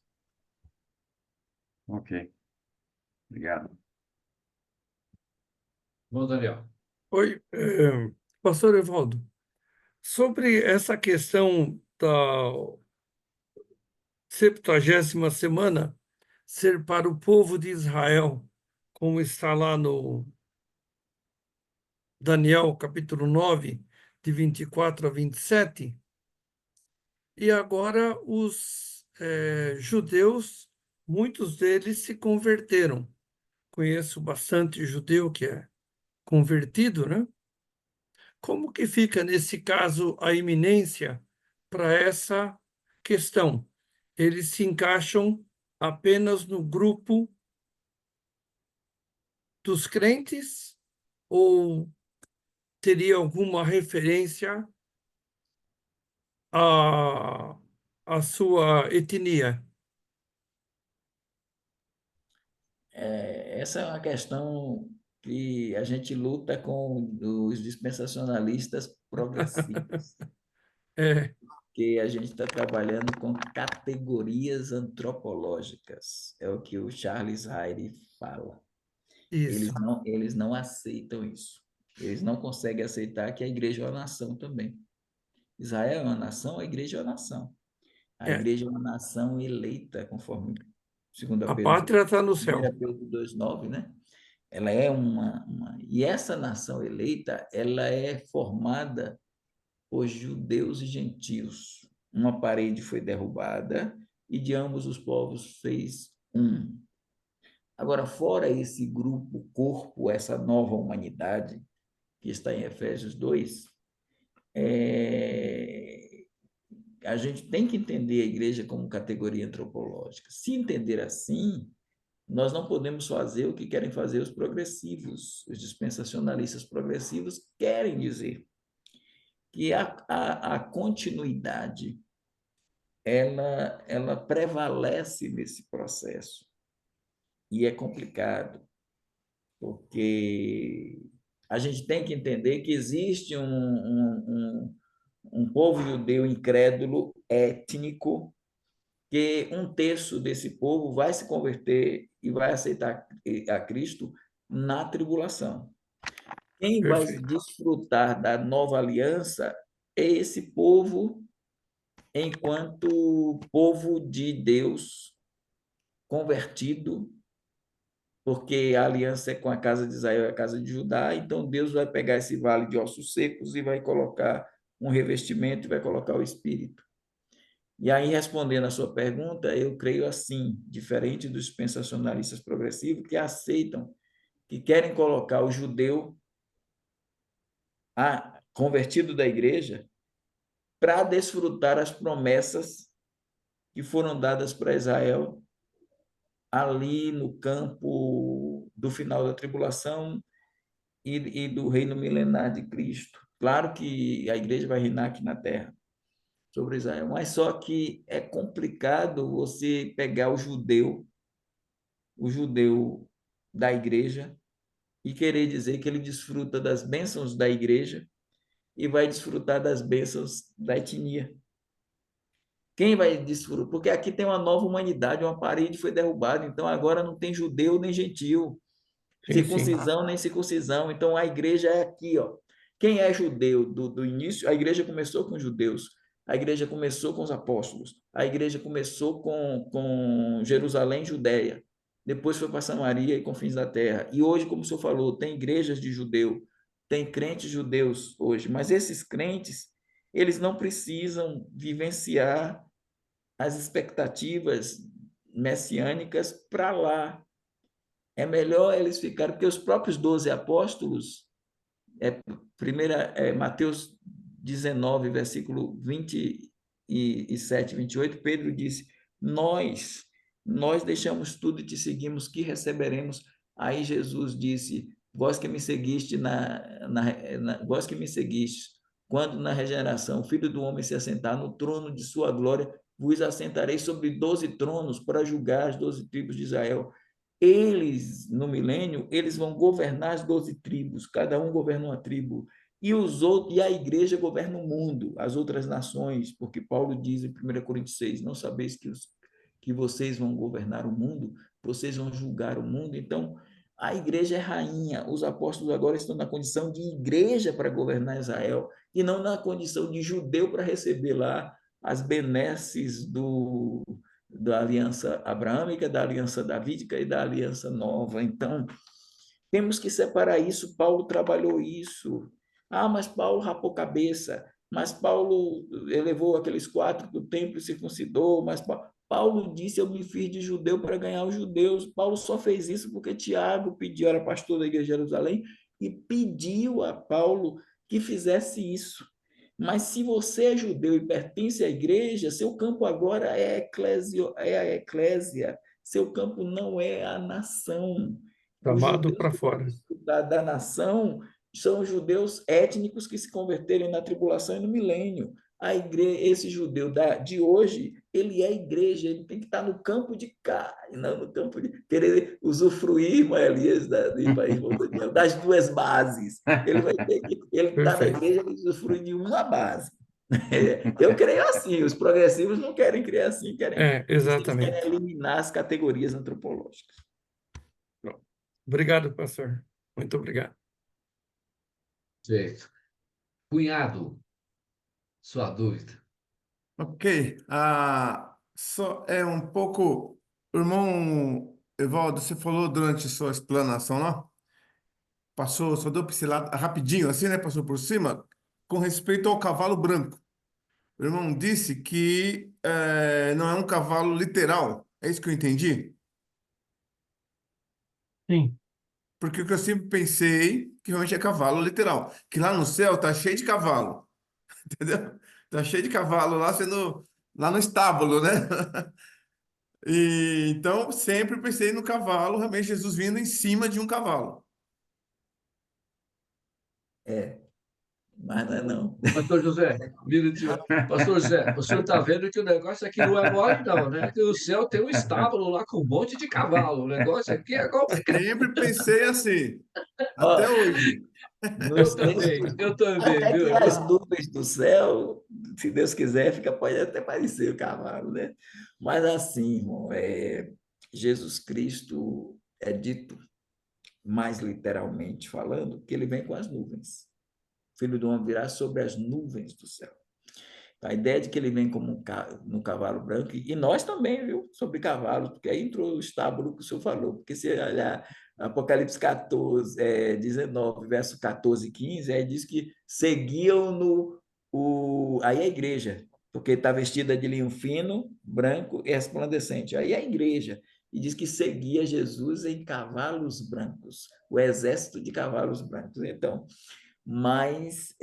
Ok, obrigado. Bom, Daniel. Oi, pastor Evaldo, sobre essa questão da 70ª semana ser para o povo de Israel, como está lá no Daniel, capítulo 9, de 24 a 27, e agora os judeus, muitos deles se converteram. Conheço bastante judeu que é convertido, né? Como que fica, nesse caso, a iminência para essa questão? Eles se encaixam apenas no grupo dos crentes ou teria alguma referência à, à sua etnia? Essa é uma questão que a gente luta com os dispensacionalistas progressivos, É, que a gente está trabalhando com categorias antropológicas, é o que o Charles Hayre fala. isso. Eles não aceitam isso. Eles não conseguem aceitar que a igreja é uma nação também. Israel é uma nação, a igreja é uma nação. A É, igreja é uma nação eleita, conforme 2 a Pedro, pátria está no céu. 1 Pedro 2,9, né? Ela é E essa nação eleita, ela é formada por judeus e gentios. Uma parede foi derrubada e de ambos os povos fez um. Agora, fora esse grupo, corpo, essa nova humanidade, que está em Efésios 2, a gente tem que entender a igreja como categoria antropológica. Se entender assim, nós não podemos fazer o que querem fazer os progressivos, os dispensacionalistas progressivos querem dizer que a continuidade ela prevalece nesse processo e é complicado porque a gente tem que entender que existe um povo judeu incrédulo, étnico, que um terço desse povo vai se converter e vai aceitar a Cristo na tribulação. Quem vai Perfeito. desfrutar da nova aliança é esse povo, enquanto povo de Deus convertido, porque a aliança é com a casa de Israel e a casa de Judá, então Deus vai pegar esse vale de ossos secos e vai colocar um revestimento e vai colocar o Espírito. E aí, respondendo a sua pergunta, eu creio assim, diferente dos dispensacionalistas progressivos, que aceitam, que querem colocar o judeu convertido da igreja para desfrutar as promessas que foram dadas para Israel ali no campo do final da tribulação e do reino milenar de Cristo. Claro que a igreja vai reinar aqui na terra sobre Israel, mas só que é complicado você pegar o judeu o judeu da igreja e querer dizer que ele desfruta das bênçãos da igreja e vai desfrutar das bênçãos da etnia. Quem vai desfrutar? Porque aqui tem uma nova humanidade, uma parede foi derrubada, então agora não tem judeu nem gentil, Sim, sim. circuncisão nem circuncisão. Então a igreja é aqui, ó. Quem é judeu do início? A igreja começou com os judeus, a igreja começou com os apóstolos, a igreja começou com Jerusalém, Judéia, depois foi para Samaria e confins da terra. E hoje, como o senhor falou, tem igrejas de judeu, tem crentes judeus hoje, mas esses crentes, eles não precisam vivenciar as expectativas messiânicas para lá. É melhor eles ficarem, porque os próprios 12 apóstolos, Mateus 19, versículo 27, 28, Pedro disse: nós deixamos tudo e te seguimos, que receberemos? Aí Jesus disse: vós que me seguiste vós que me seguiste, quando na regeneração o Filho do Homem se assentar no trono de sua glória, vos assentarei sobre 12 tronos para julgar as 12 tribos de Israel. Eles, no milênio, eles vão governar as 12 tribos, cada um governa uma tribo, e a igreja governa o mundo, as outras nações, porque Paulo diz em 1 Coríntios 6, não sabeis que vocês vão governar o mundo, vocês vão julgar o mundo. Então, a igreja é rainha, os apóstolos agora estão na condição de igreja para governar Israel, e não na condição de judeu para receber lá as benesses da aliança abraâmica, da aliança davídica e da aliança nova. Então, temos que separar isso. Paulo trabalhou isso. Ah, mas Paulo rapou cabeça. Mas Paulo elevou aqueles 4 para o templo e circuncidou. Mas Paulo disse: eu me fiz de judeu para ganhar os judeus. Paulo só fez isso porque Tiago pediu, era pastor da igreja de Jerusalém, e pediu a Paulo que fizesse isso. Mas se você é judeu e pertence à igreja, seu campo agora é a eclésia, seu campo não é a nação. Os Chamado judeus para que vão fora. disputar da nação são os judeus étnicos que se converterem na tribulação e no milênio. Esse judeu de hoje, ele é igreja, ele tem que estar no campo de cá, e não no campo de querer usufruir, irmã Elias, das duas bases. Ele vai ter que, ele está na Perfeito. igreja, ele usufrui de uma base. Eu creio assim, os progressivos não querem crer assim, eles querem Exatamente. eliminar as categorias antropológicas. Obrigado, pastor. Muito obrigado. Jeito. Cunhado, sua dúvida. Ok. Só é um pouco. Irmão Evaldo, você falou durante sua explanação, não? Passou, só deu pincelada rapidinho, assim, né? Passou por cima, com respeito ao cavalo branco. O irmão disse que não é um cavalo literal. É isso que eu entendi? Sim. Porque o que eu sempre pensei que realmente é cavalo literal. Que lá no céu tá cheio de cavalo, entendeu? Tá cheio de cavalo lá sendo lá no estábulo, né? E então sempre pensei no cavalo, realmente Jesus vindo em cima de um cavalo. É, mas não é não. Pastor José, minutinho. Pastor José, o senhor está vendo que o negócio aqui não é mole, não, né? Que o céu tem um estábulo lá com um monte de cavalo. O negócio aqui é complicado. Sempre pensei assim, Ó, até hoje. nos textos, Eu também, até que viu, as irmão? nuvens do céu, se Deus quiser, pode até parecer o cavalo, né? Mas assim, irmão, Jesus Cristo é dito, mais literalmente falando, que ele vem com as nuvens. O Filho do Homem virá sobre as nuvens do céu. A ideia de que ele vem como no cavalo branco, e nós também, viu, sobre cavalos, porque aí entrou o estábulo que o senhor falou, porque se olhar Apocalipse 14, 19, verso 14 e 15, aí diz que seguiam aí é a igreja, porque está vestida de linho fino, branco e resplandecente. Aí é a igreja. E diz que seguia Jesus em cavalos brancos, o exército de cavalos brancos. Então, mas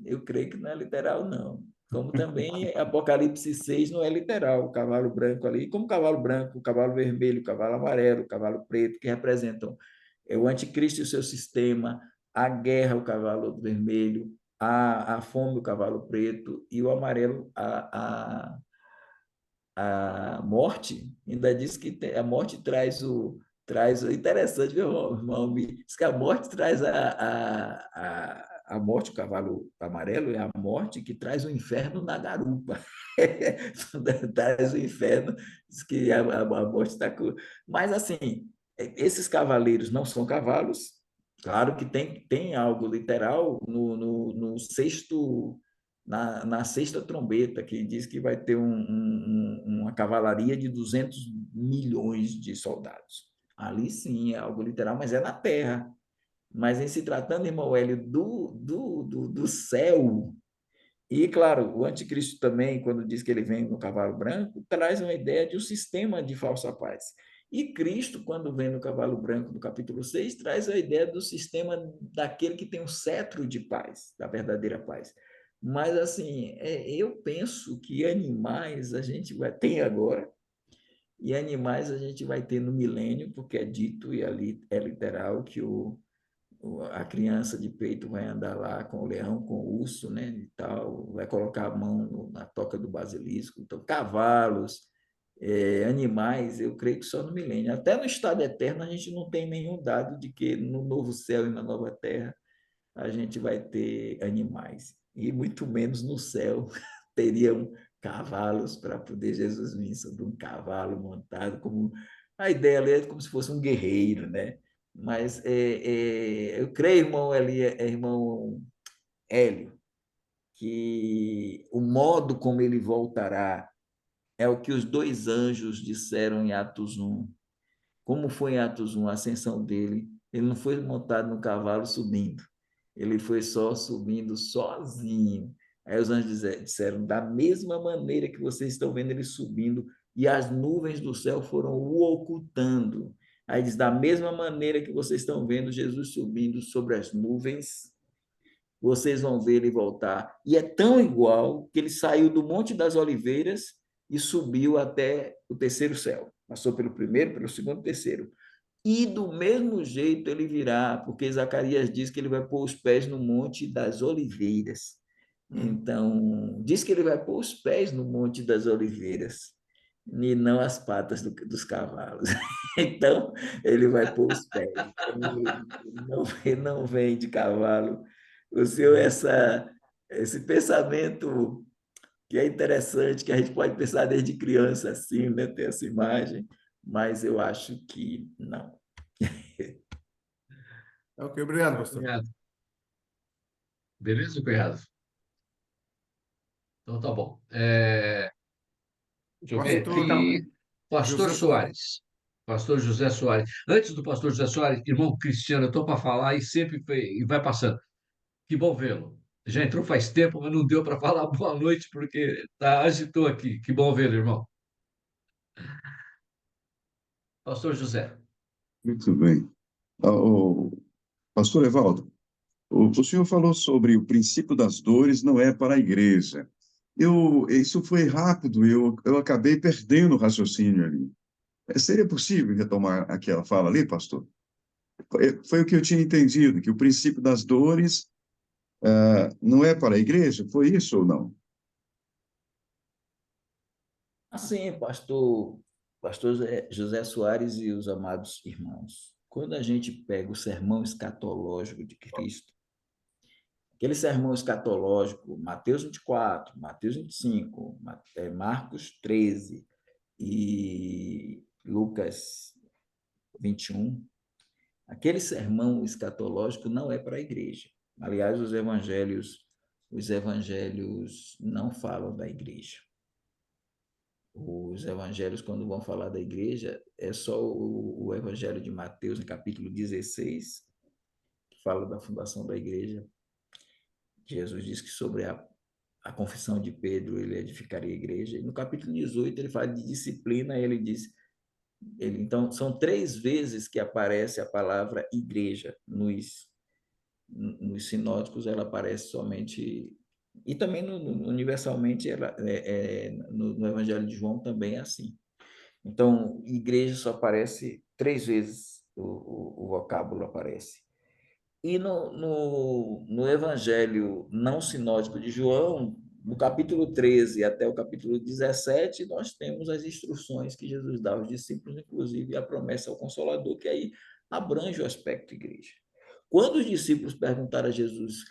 eu creio que não é literal, não. Como também Apocalipse 6 não é literal, o cavalo branco ali, como o cavalo branco, o cavalo vermelho, o cavalo amarelo, o cavalo preto, que representam o anticristo e o seu sistema, a guerra, o cavalo vermelho, a fome, o cavalo preto, e o amarelo, a morte, ainda diz que a morte traz interessante, meu irmão, diz que a morte traz a morte, o cavalo amarelo é a morte que traz o inferno na garupa. Traz o inferno, diz que a morte está com... Mas, assim, esses cavaleiros não são cavalos, claro que tem algo literal no sexto na sexta trombeta, que diz que vai ter uma cavalaria de 200 milhões de soldados. Ali sim é algo literal, mas é na terra. Mas em se tratando, irmão Hélio, do céu, e claro, o anticristo também, quando diz que ele vem no cavalo branco, traz uma ideia de um sistema de falsa paz. E Cristo, quando vem no cavalo branco, no capítulo 6, traz a ideia do sistema daquele que tem um cetro de paz, da verdadeira paz. Mas, assim, eu penso que animais a gente vai ter agora, e animais a gente vai ter no milênio, porque é dito, e ali é literal, que a criança de peito vai andar lá com o leão, com o urso, né, e tal, vai colocar a mão na toca do basilisco. Então, cavalos, animais, eu creio que só no milênio. Até no estado eterno a gente não tem nenhum dado de que no novo céu e na nova terra a gente vai ter animais. E muito menos no céu teriam cavalos para poder Jesus vir sobre um cavalo montado, como a ideia ali é como se fosse um guerreiro, né? Mas eu creio, irmão irmão Hélio, que o modo como ele voltará é o que os dois anjos disseram em Atos 1. Como foi em Atos 1 a ascensão dele? Ele não foi montado no cavalo subindo, ele foi só subindo sozinho. Aí os anjos disseram: da mesma maneira que vocês estão vendo ele subindo, e as nuvens do céu foram o ocultando. Aí diz: da mesma maneira que vocês estão vendo Jesus subindo sobre as nuvens, vocês vão ver ele voltar. E é tão igual que ele saiu do Monte das Oliveiras e subiu até o terceiro céu. Passou pelo primeiro, pelo segundo, terceiro. E do mesmo jeito ele virá, porque Zacarias diz que ele vai pôr os pés no Monte das Oliveiras. Então, diz que ele vai pôr os pés no Monte das Oliveiras, e não as patas dos cavalos. Então, ele vai pôr os pés. Ele não vem de cavalo. O senhor, esse pensamento que é interessante, que a gente pode pensar desde criança assim, né? Ter essa imagem, mas eu acho que não. Ok, obrigado, pastor. Cunhado. Beleza, cunhado? Então tá bom. Deixa eu ver Pastor aqui. Pastor José Soares. Soares. Pastor José Soares. Antes do pastor José Soares, irmão Cristiano, eu estou para falar e sempre e vai passando. Que bom vê-lo. Já entrou faz tempo, mas não deu para falar boa noite porque agitou aqui. Que bom vê-lo, irmão. Pastor José. Muito bem. Pastor Evaldo, o senhor falou sobre o princípio das dores não é para a igreja. Isso foi rápido, eu acabei perdendo o raciocínio ali. Seria possível retomar aquela fala ali, pastor? Foi o que eu tinha entendido, que o princípio das dores não é para a igreja? Foi isso ou não? Assim, pastor José Soares e os amados irmãos, quando a gente pega o sermão escatológico de Cristo, aquele sermão escatológico, Mateus 24, Mateus 25, Marcos 13 e Lucas 21, aquele sermão escatológico não é para a igreja. Aliás, os evangelhos não falam da igreja. Os evangelhos, quando vão falar da igreja, é só o evangelho de Mateus, no capítulo 16, que fala da fundação da igreja. Jesus diz que sobre a confissão de Pedro ele edificaria a igreja. E no capítulo 18 ele fala de disciplina, ele diz... Então, são 3 vezes que aparece a palavra igreja nos sinóticos, ela aparece somente... E também universalmente, no Evangelho de João também é assim. Então, igreja só aparece 3 vezes, o vocábulo aparece. E no Evangelho não sinótico de João, no capítulo 13 até o capítulo 17, nós temos as instruções que Jesus dá aos discípulos, inclusive a promessa ao Consolador, que aí abrange o aspecto igreja. Quando os discípulos perguntaram a Jesus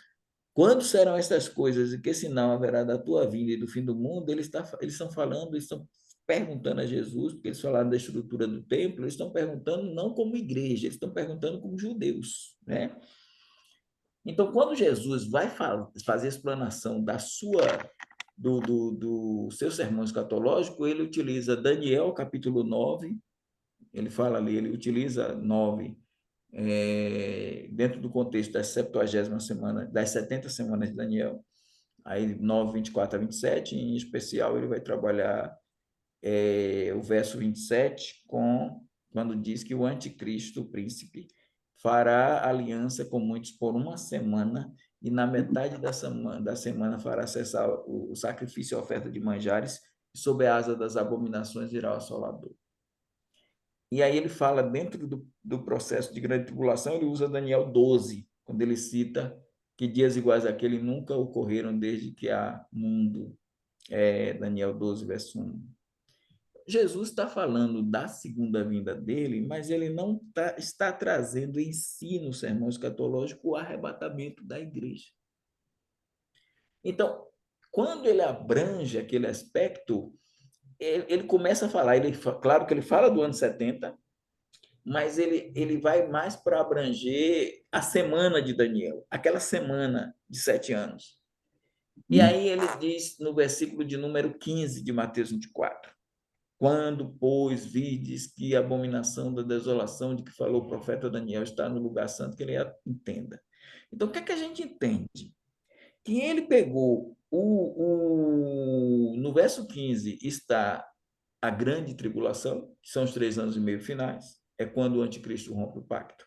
quando serão estas coisas e que sinal haverá da tua vinda e do fim do mundo, eles estão falando, eles estão perguntando a Jesus, porque eles falaram da estrutura do templo, eles estão perguntando não como igreja, eles estão perguntando como judeus, né? Então, quando Jesus vai fazer a explanação do seu sermão escatológico, ele utiliza Daniel, capítulo 9, ele fala ali, ele utiliza 9, dentro do contexto das 70 semana, das 70 semanas de Daniel, aí 9, 24 a 27, em especial ele vai trabalhar o verso 27, quando diz que o anticristo, o príncipe, fará aliança com muitos por uma semana, e na metade da semana fará cessar o sacrifício e a oferta de manjares, e sob a asa das abominações virá o assolador. E aí ele fala, dentro do processo de grande tribulação, ele usa Daniel 12, quando ele cita que dias iguais àquele nunca ocorreram desde que há mundo. Daniel 12, verso 1. Jesus está falando da segunda vinda dele, mas ele não está trazendo em si, no sermão escatológico, o arrebatamento da igreja. Então, quando ele abrange aquele aspecto, ele começa a falar, claro que ele fala do ano 70, mas ele vai mais para abranger a semana de Daniel, aquela semana de 7 anos. E aí ele diz no versículo de número 15 de Mateus 24, quando, pois, vides que a abominação da desolação de que falou o profeta Daniel está no lugar santo, que ele entenda. Então, o que é que a gente entende? Que ele pegou, no verso 15 está a grande tribulação, que são os 3 anos e meio finais, é quando o anticristo rompe o pacto.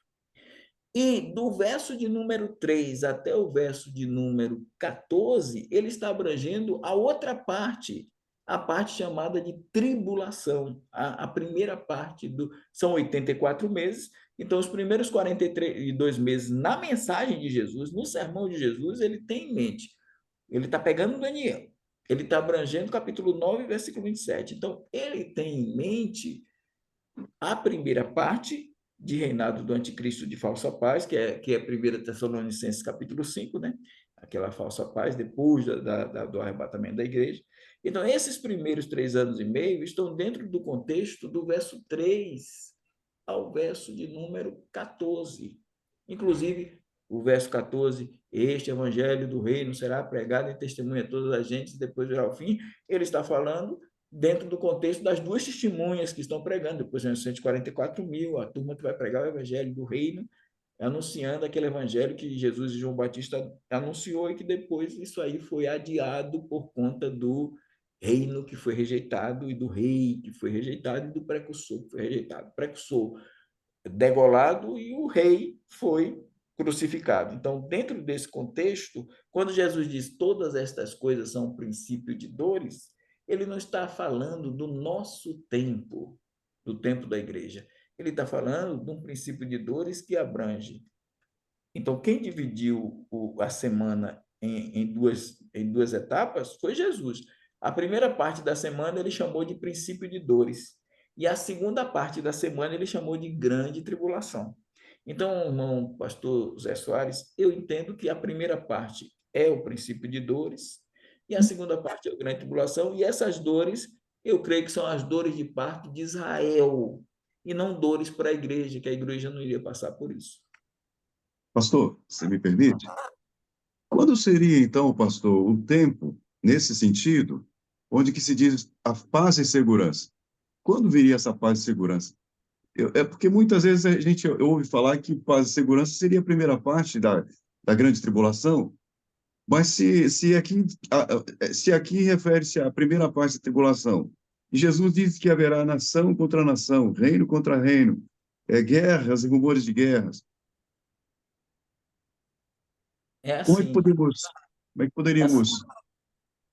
E do verso de número 3 até o verso de número 14, ele está abrangendo a outra parte, a parte chamada de tribulação. A primeira parte são 84 meses, então os primeiros 42 meses na mensagem de Jesus, no sermão de Jesus, ele tem em mente. Ele está pegando Daniel, ele está abrangendo capítulo 9, versículo 27. Então, ele tem em mente a primeira parte de reinado do anticristo de falsa paz, que é 1 Tessalonicenses capítulo 5, né? Aquela falsa paz depois do arrebatamento da igreja. Então, esses primeiros 3 anos e meio estão dentro do contexto do verso 3 ao verso de número 14. Inclusive, o verso 14, este evangelho do reino será pregado em testemunha a todas as gentes, depois virá o fim. Ele está falando dentro do contexto das 2 testemunhas que estão pregando, depois são 144 mil, a turma que vai pregar o evangelho do reino, anunciando aquele evangelho que Jesus e João Batista anunciou, e que depois isso aí foi adiado por conta do reino que foi rejeitado, e do rei que foi rejeitado, e do precursor que foi rejeitado. O precursor degolado e o rei foi crucificado. Então, dentro desse contexto, quando Jesus diz todas estas coisas são um princípio de dores, ele não está falando do nosso tempo, do tempo da igreja. Ele está falando de um princípio de dores que abrange. Então, quem dividiu a semana em duas etapas foi Jesus. A primeira parte da semana ele chamou de princípio de dores. E a segunda parte da semana ele chamou de grande tribulação. Então, irmão pastor Zé Soares, eu entendo que a primeira parte é o princípio de dores e a segunda parte é a grande tribulação. E essas dores, eu creio que são as dores de parto de Israel e não dores para a igreja, que a igreja não iria passar por isso. Pastor, você me permite? Quando seria, então, pastor, o tempo, nesse sentido, onde que se diz a paz e segurança? Quando viria essa paz e segurança? É porque muitas vezes a gente ouve falar que paz e segurança seria a primeira parte da grande tribulação, mas se aqui refere-se à primeira parte da tribulação, e Jesus diz que haverá nação contra nação, reino contra reino, guerras e rumores de guerras, É como é que assim, podemos, como é que é assim, poderíamos...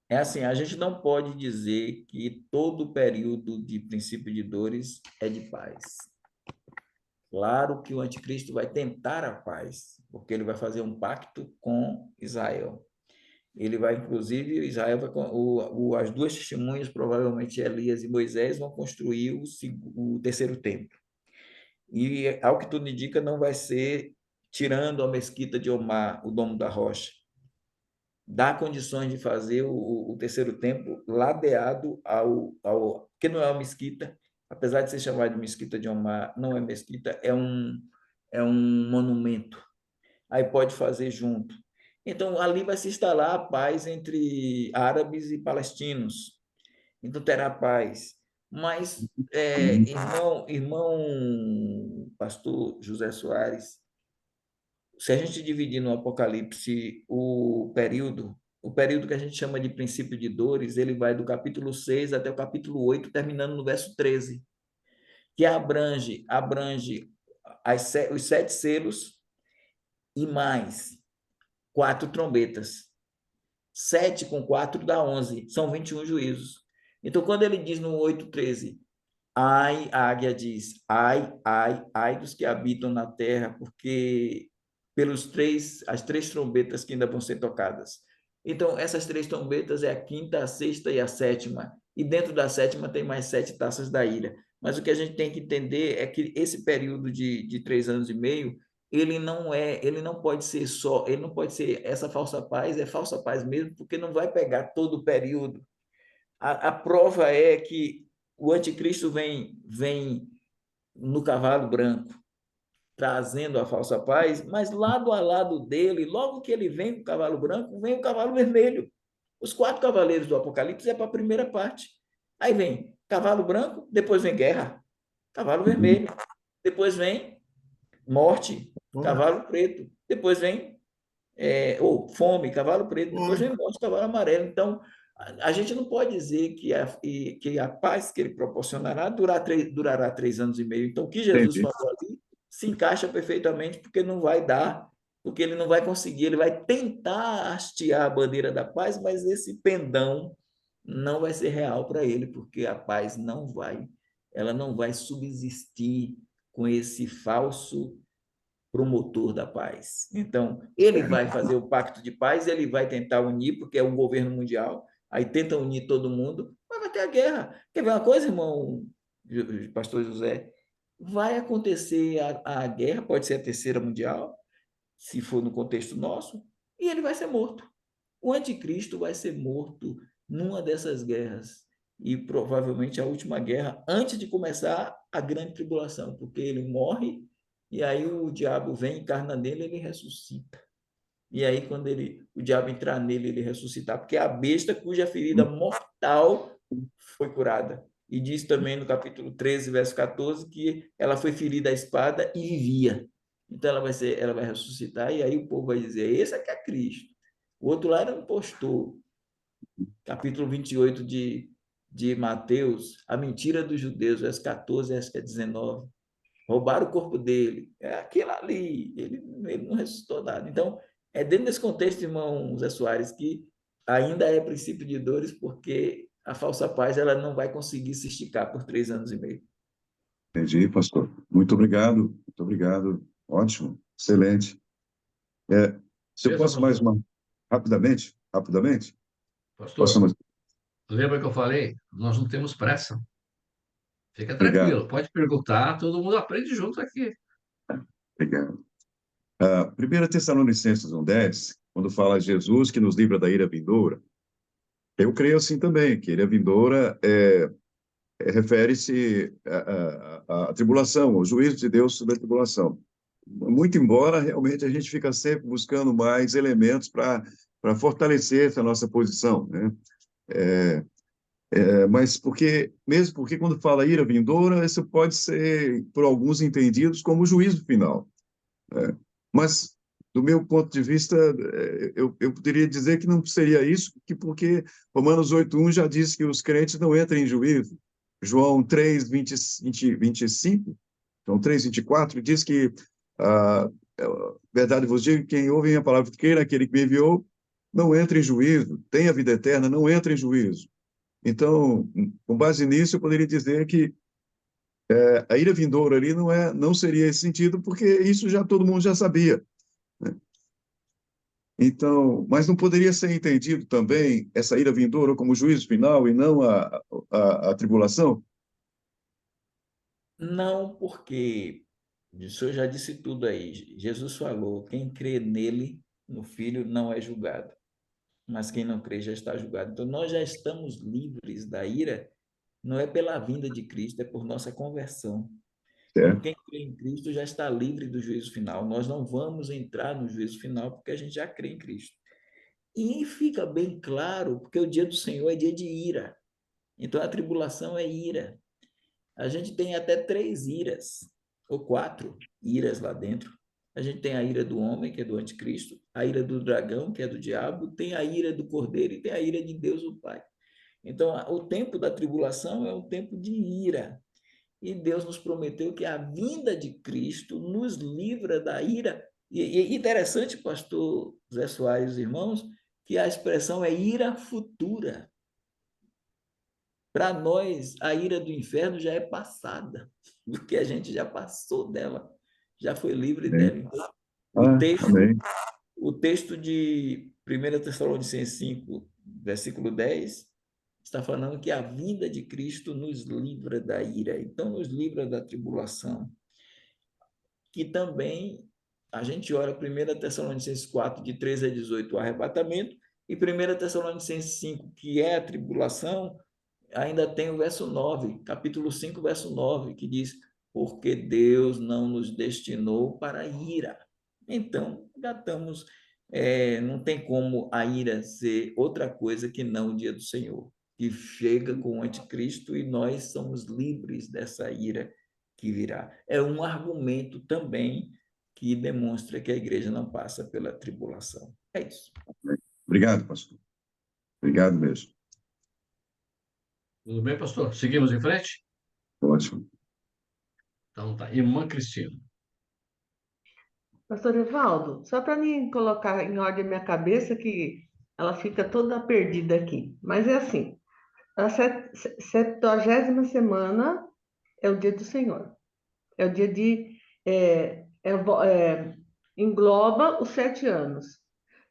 é assim, a gente não pode dizer que todo período de princípio de dores é de paz. Claro que o anticristo vai tentar a paz, porque ele vai fazer um pacto com Israel. Ele vai, inclusive, Israel vai, as duas testemunhas, provavelmente Elias e Moisés, vão construir o terceiro templo. E, ao que tudo indica, não vai ser tirando a mesquita de Omar, o Domo da Rocha. Dá condições de fazer o terceiro templo ladeado que não é uma mesquita, apesar de ser chamado de mesquita de Omar, não é mesquita, é um monumento. Aí pode fazer junto. Então, ali vai se instalar a paz entre árabes e palestinos. Então, terá paz. Mas, irmão pastor José Soares, se a gente dividir no Apocalipse o período que a gente chama de princípio de dores, ele vai do capítulo 6 até o capítulo 8, terminando no verso 13, que abrange os 7 selos e mais 4 trombetas. 7 com 4 dá 11, são 21 juízos. Então, quando ele diz no 8:13, ai, a águia diz, ai, ai, ai dos que habitam na terra, porque as 3 trombetas que ainda vão ser tocadas. Então, essas 3 trombetas é a quinta, a sexta e a sétima. E dentro da sétima tem mais 7 taças da ira. Mas o que a gente tem que entender é que esse período de 3 anos e meio, ele não pode ser ele não pode ser essa falsa paz, é falsa paz mesmo, porque não vai pegar todo o período. A prova é que o anticristo vem no cavalo branco, trazendo a falsa paz, mas lado a lado dele, logo que ele vem com o cavalo branco, vem o cavalo vermelho. Os 4 cavaleiros do Apocalipse é para a primeira parte. Aí vem cavalo branco, depois vem guerra, cavalo vermelho, depois vem morte, cavalo preto, depois vem ou fome, cavalo preto, depois Fome. vem morte, cavalo amarelo. Então, a gente não pode dizer que a paz que ele proporcionará durará 3 anos e meio. Então, o que Jesus Entendi. falou ali se encaixa perfeitamente, porque não vai dar, porque ele não vai conseguir, ele vai tentar hastear a bandeira da paz, mas esse pendão não vai ser real para ele, porque a paz ela não vai subsistir com esse falso promotor da paz. Então, ele vai fazer o pacto de paz, ele vai tentar unir, porque é um governo mundial, aí tenta unir todo mundo, mas vai ter a guerra. Quer ver uma coisa, irmão pastor José? Vai acontecer a guerra, pode ser a terceira mundial, se for no contexto nosso, e ele vai ser morto. O anticristo vai ser morto numa dessas guerras, e provavelmente a última guerra, antes de começar a grande tribulação, porque ele morre e aí o diabo vem, encarna nele, ele ressuscita. E aí, quando o diabo entrar nele, ele ressuscitar, porque é a besta cuja ferida mortal foi curada. E diz também no capítulo 13, verso 14, que ela foi ferida à espada e vivia. Então ela vai ressuscitar, e aí o povo vai dizer: esse é que é Cristo. O outro lá era um impostor. Capítulo 28 de Mateus, a mentira dos judeus, verso 14, acho que é 19. Roubaram o corpo dele. É aquilo ali. Ele não ressuscitou nada. Então, é dentro desse contexto, irmão Zé Soares, que ainda é princípio de dores, porque a falsa paz ela não vai conseguir se esticar por 3 anos e meio. Entendi, pastor. Muito obrigado. Muito obrigado. Ótimo. Excelente. Se eu Beleza, posso mais pastor? uma... Rapidamente? Rapidamente? Posso Pastor, mais... lembra que eu falei? Nós não temos pressa. Fica Obrigado. tranquilo, pode perguntar, todo mundo aprende junto aqui. Obrigado. 1 Tessalonicenses 1:10, quando fala Jesus que nos livra da ira vindoura, eu creio assim também, que ira vindoura refere-se à tribulação, ao juízo de Deus sobre a tribulação. Muito embora realmente a gente fica sempre buscando mais elementos para fortalecer essa nossa posição, né? Mas mesmo porque quando fala ira vindoura, isso pode ser, por alguns entendidos, como o juízo final, né? Mas, do meu ponto de vista, eu poderia dizer que não seria isso, porque Romanos 8:1 já diz que os crentes não entram em juízo. João 3:25, João 3:24, diz que, ah, verdade vos digo, quem ouve a minha palavra e crê naquele que me enviou, não entra em juízo, tem a vida eterna, não entra em juízo. Então, com base nisso, eu poderia dizer que a ira vindoura ali não seria esse sentido, porque isso já todo mundo já sabia, né? Então, mas não poderia ser entendido também essa ira vindoura como juízo final e não a tribulação? Não, porque o senhor já disse tudo aí. Jesus falou: quem crê nele, no Filho, não é julgado, mas quem não crê já está julgado. Então, nós já estamos livres da ira, não é pela vinda de Cristo, é por nossa conversão. Então, Certo? quem crê em Cristo já está livre do juízo final. Nós não vamos entrar no juízo final porque a gente já crê em Cristo. E fica bem claro, porque o dia do Senhor é dia de ira. Então, a tribulação é ira. A gente tem até 3 iras, ou 4 iras lá dentro. A gente tem a ira do homem, que é do anticristo, a ira do dragão, que é do diabo, tem a ira do cordeiro e tem a ira de Deus, o Pai. Então, o tempo da tribulação é um tempo de ira. E Deus nos prometeu que a vinda de Cristo nos livra da ira. E interessante, pastor Zé Soares, irmãos, que a expressão é ira futura. Para nós, a ira do inferno já é passada, porque a gente já passou dela, já foi livre Amém. dela. Então, o Ah, texto, amém. o texto de 1 5, versículo 10, está falando que a vinda de Cristo nos livra da ira, então nos livra da tribulação, que também a gente ora 1 4, de 13 a 18, o arrebatamento, e 1 5, que é a tribulação, ainda tem o verso 9, capítulo 5, verso 9, que diz: porque Deus não nos destinou para a ira. Então, já estamos, não tem como a ira ser outra coisa que não o dia do Senhor, que chega com o anticristo e nós somos livres dessa ira que virá. É um argumento também que demonstra que a igreja não passa pela tribulação. É isso. Obrigado, pastor. Obrigado mesmo. Tudo bem, pastor? Seguimos em frente? Ótimo. Então tá. Irmã Cristina. Pastor Evaldo, só para mim colocar em ordem minha cabeça, que ela fica toda perdida aqui. Mas é assim, a 70ª semana é o dia do Senhor. É o dia de... engloba os 7 anos.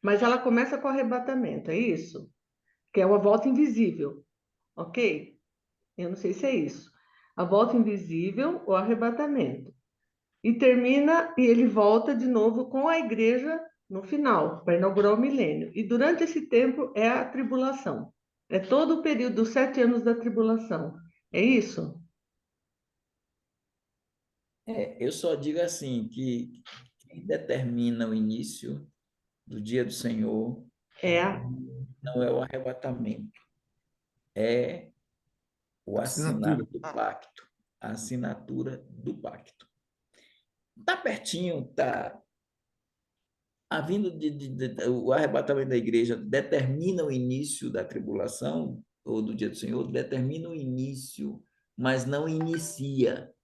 Mas ela começa com o arrebatamento, é isso? Que é uma volta invisível, ok? Eu não sei se é isso. A volta invisível ou arrebatamento. E termina, e ele volta de novo com a igreja no final, para inaugurar o milênio. E durante esse tempo é a tribulação. É todo o período dos 7 anos da tribulação. É isso? Eu só digo assim, que quem determina o início do dia do Senhor É a... não é o arrebatamento, é o assinar Assinatura. do pacto, a assinatura do pacto. Está pertinho, tá? A vinda o arrebatamento da igreja determina o início da tribulação ou do dia do Senhor, determina o início, mas não inicia.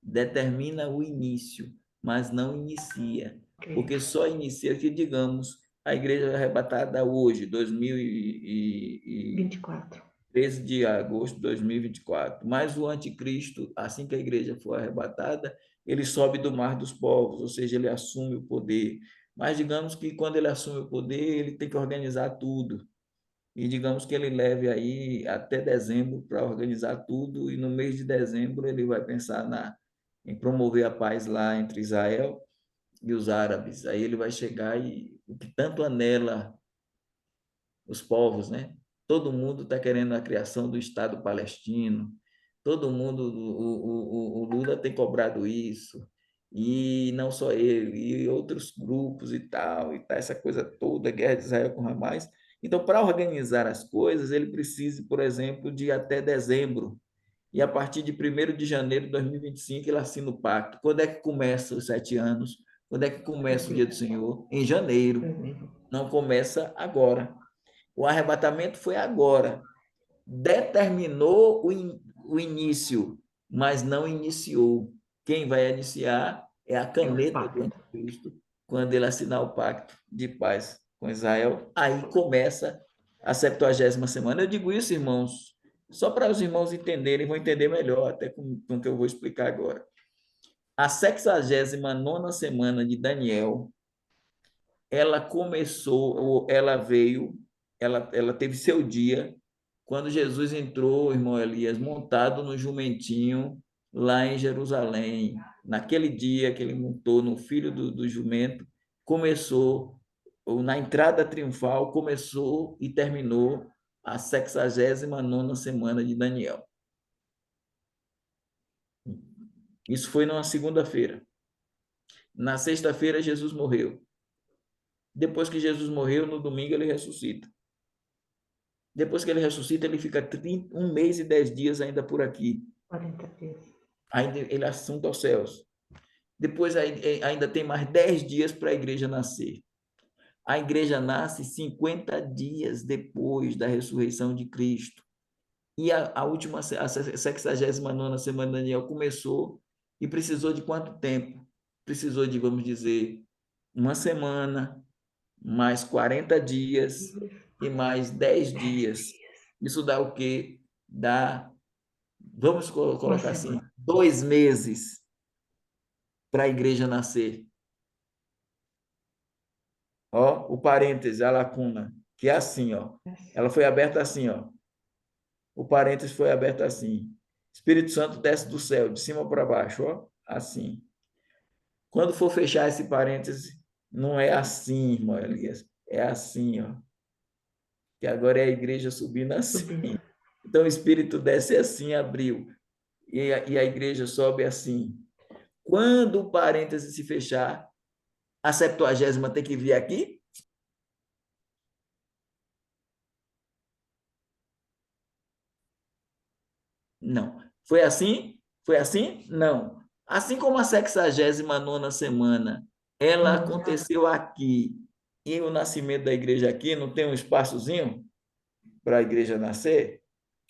Determina o início, mas não inicia. Porque só inicia que, digamos, a igreja é arrebatada hoje, 24. 13 de agosto de 2024. Mas o anticristo, assim que a igreja for arrebatada, ele sobe do mar dos povos, ou seja, ele assume o poder. Mas digamos que quando ele assume o poder, ele tem que organizar tudo. E digamos que ele leve aí até dezembro para organizar tudo, e no mês de dezembro ele vai pensar em promover a paz lá entre Israel e os árabes. Aí ele vai chegar e o que tanto anela os povos, né? Todo mundo está querendo a criação do Estado palestino, todo mundo, o Lula tem cobrado isso, e não só ele, e outros grupos e tal, essa coisa toda, a guerra de Israel com Hamas. Então, para organizar as coisas, ele precisa, por exemplo, de até dezembro, e a partir de 1º de janeiro de 2025 ele assina o pacto. Quando é que começa os 7 anos? Quando é que começa o dia do Senhor? Em janeiro. Não começa agora. O arrebatamento foi agora. Determinou o início, mas não iniciou. Quem vai iniciar é a caneta do anticristo, quando ele assinar o pacto de paz com Israel. Aí começa a 70ª semana. Eu digo isso, irmãos, só para os irmãos entenderem, vão entender melhor, até com o que eu vou explicar agora. A 69ª semana de Daniel ela começou, ela veio, ela teve seu dia quando Jesus entrou, irmão Elias, montado no jumentinho lá em Jerusalém. Naquele dia que ele montou no filho do jumento, começou, ou na entrada triunfal, começou e terminou a 69ª semana de Daniel. Isso foi numa segunda-feira. Na sexta-feira, Jesus morreu. Depois que Jesus morreu, no domingo ele ressuscita. Depois que ele ressuscita, ele fica 1 mês e 10 dias ainda por aqui. 40 dias. Ainda ele assunto aos céus. Depois ainda tem mais 10 dias para a igreja nascer. A igreja nasce 50 dias depois da ressurreição de Cristo. E a última, a 69ª semana de Daniel começou e precisou de quanto tempo? Precisou de, vamos dizer, uma semana, mais 40 dias e mais 10 dias. Isso dá o quê? Dá, vamos colocar assim, 2 meses para a igreja nascer. Ó, o parêntese, a lacuna, que é assim, ó. Ela foi aberta assim, ó. O parêntese foi aberto assim. Espírito Santo desce do céu, de cima para baixo, ó, assim. Quando for fechar esse parêntese, não é assim, irmão Elias, é assim, ó. Que agora é a igreja subindo assim. Então o Espírito desce assim, abriu, e a igreja sobe assim. Quando o parêntese se fechar, a 70ª tem que vir aqui? Não. Foi assim? Foi assim? Não. Assim como a 69ª semana, ela aconteceu aqui, e o nascimento da igreja aqui, não tem um espaçozinho para a igreja nascer?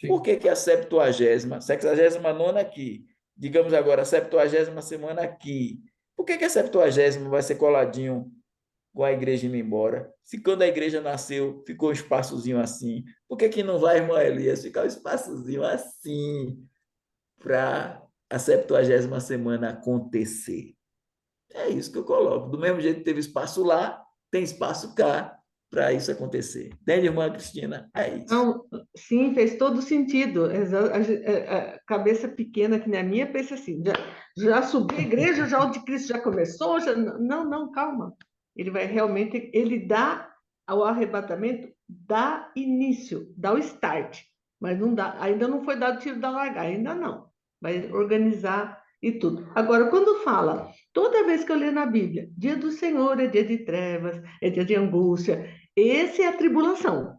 Por que a 69ª aqui? Digamos agora, a 70ª semana aqui. Por que a 70ª vai ser coladinho com a igreja indo embora? Se quando a igreja nasceu, ficou um espaçozinho assim, por que não vai, irmão Elias, ficar um espaçozinho assim para a 70ª semana acontecer? É isso que eu coloco. Do mesmo jeito que teve espaço lá, tem espaço cá para isso acontecer. Entende, irmã Cristina? É isso. Não, sim, fez todo sentido. A cabeça pequena que nem a minha pensa assim, já subiu a igreja, já o de Cristo já começou, não, não, calma. Ele vai realmente, ele dá ao arrebatamento, dá início, dá o start, mas não dá, ainda não foi dado o tiro da largada, ainda não. Vai organizar e tudo. Agora, quando fala, toda vez que eu ler na Bíblia, dia do Senhor é dia de trevas, é dia de angústia, esse é a tribulação.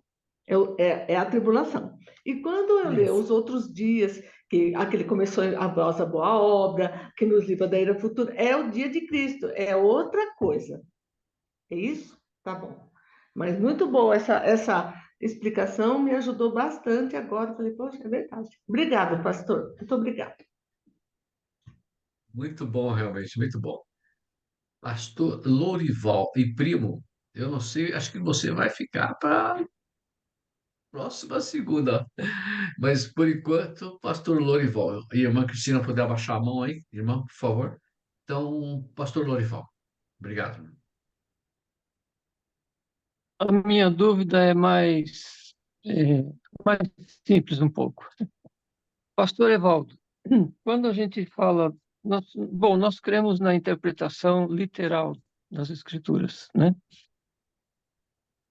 É a tribulação. E quando eu leio os outros dias, que aquele começou a vossa boa obra, que nos livra da era futura, é o dia de Cristo, é outra coisa. É isso? Tá bom. Mas muito boa essa explicação, me ajudou bastante agora. Falei, poxa, é verdade. Obrigada, pastor. Muito obrigada. Muito bom, realmente, muito bom. Pastor Lorival e primo, eu não sei, acho que você vai ficar para próxima segunda. Mas por enquanto, Pastor Lorival. E a irmã Cristina, puder abaixar a mão aí, irmã, por favor. Então, Pastor Lorival, obrigado. A minha dúvida é, mais simples um pouco. Pastor Evaldo, quando a gente fala, nós cremos na interpretação literal das Escrituras, né?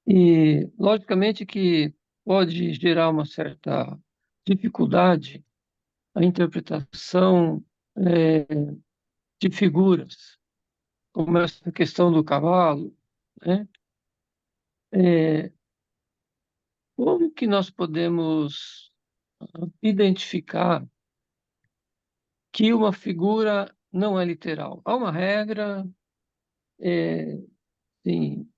E, logicamente, que pode gerar uma certa dificuldade a interpretação é, de figuras, como essa questão do cavalo, né? É, como que nós podemos identificar que uma figura não é literal? Há uma regra, sim,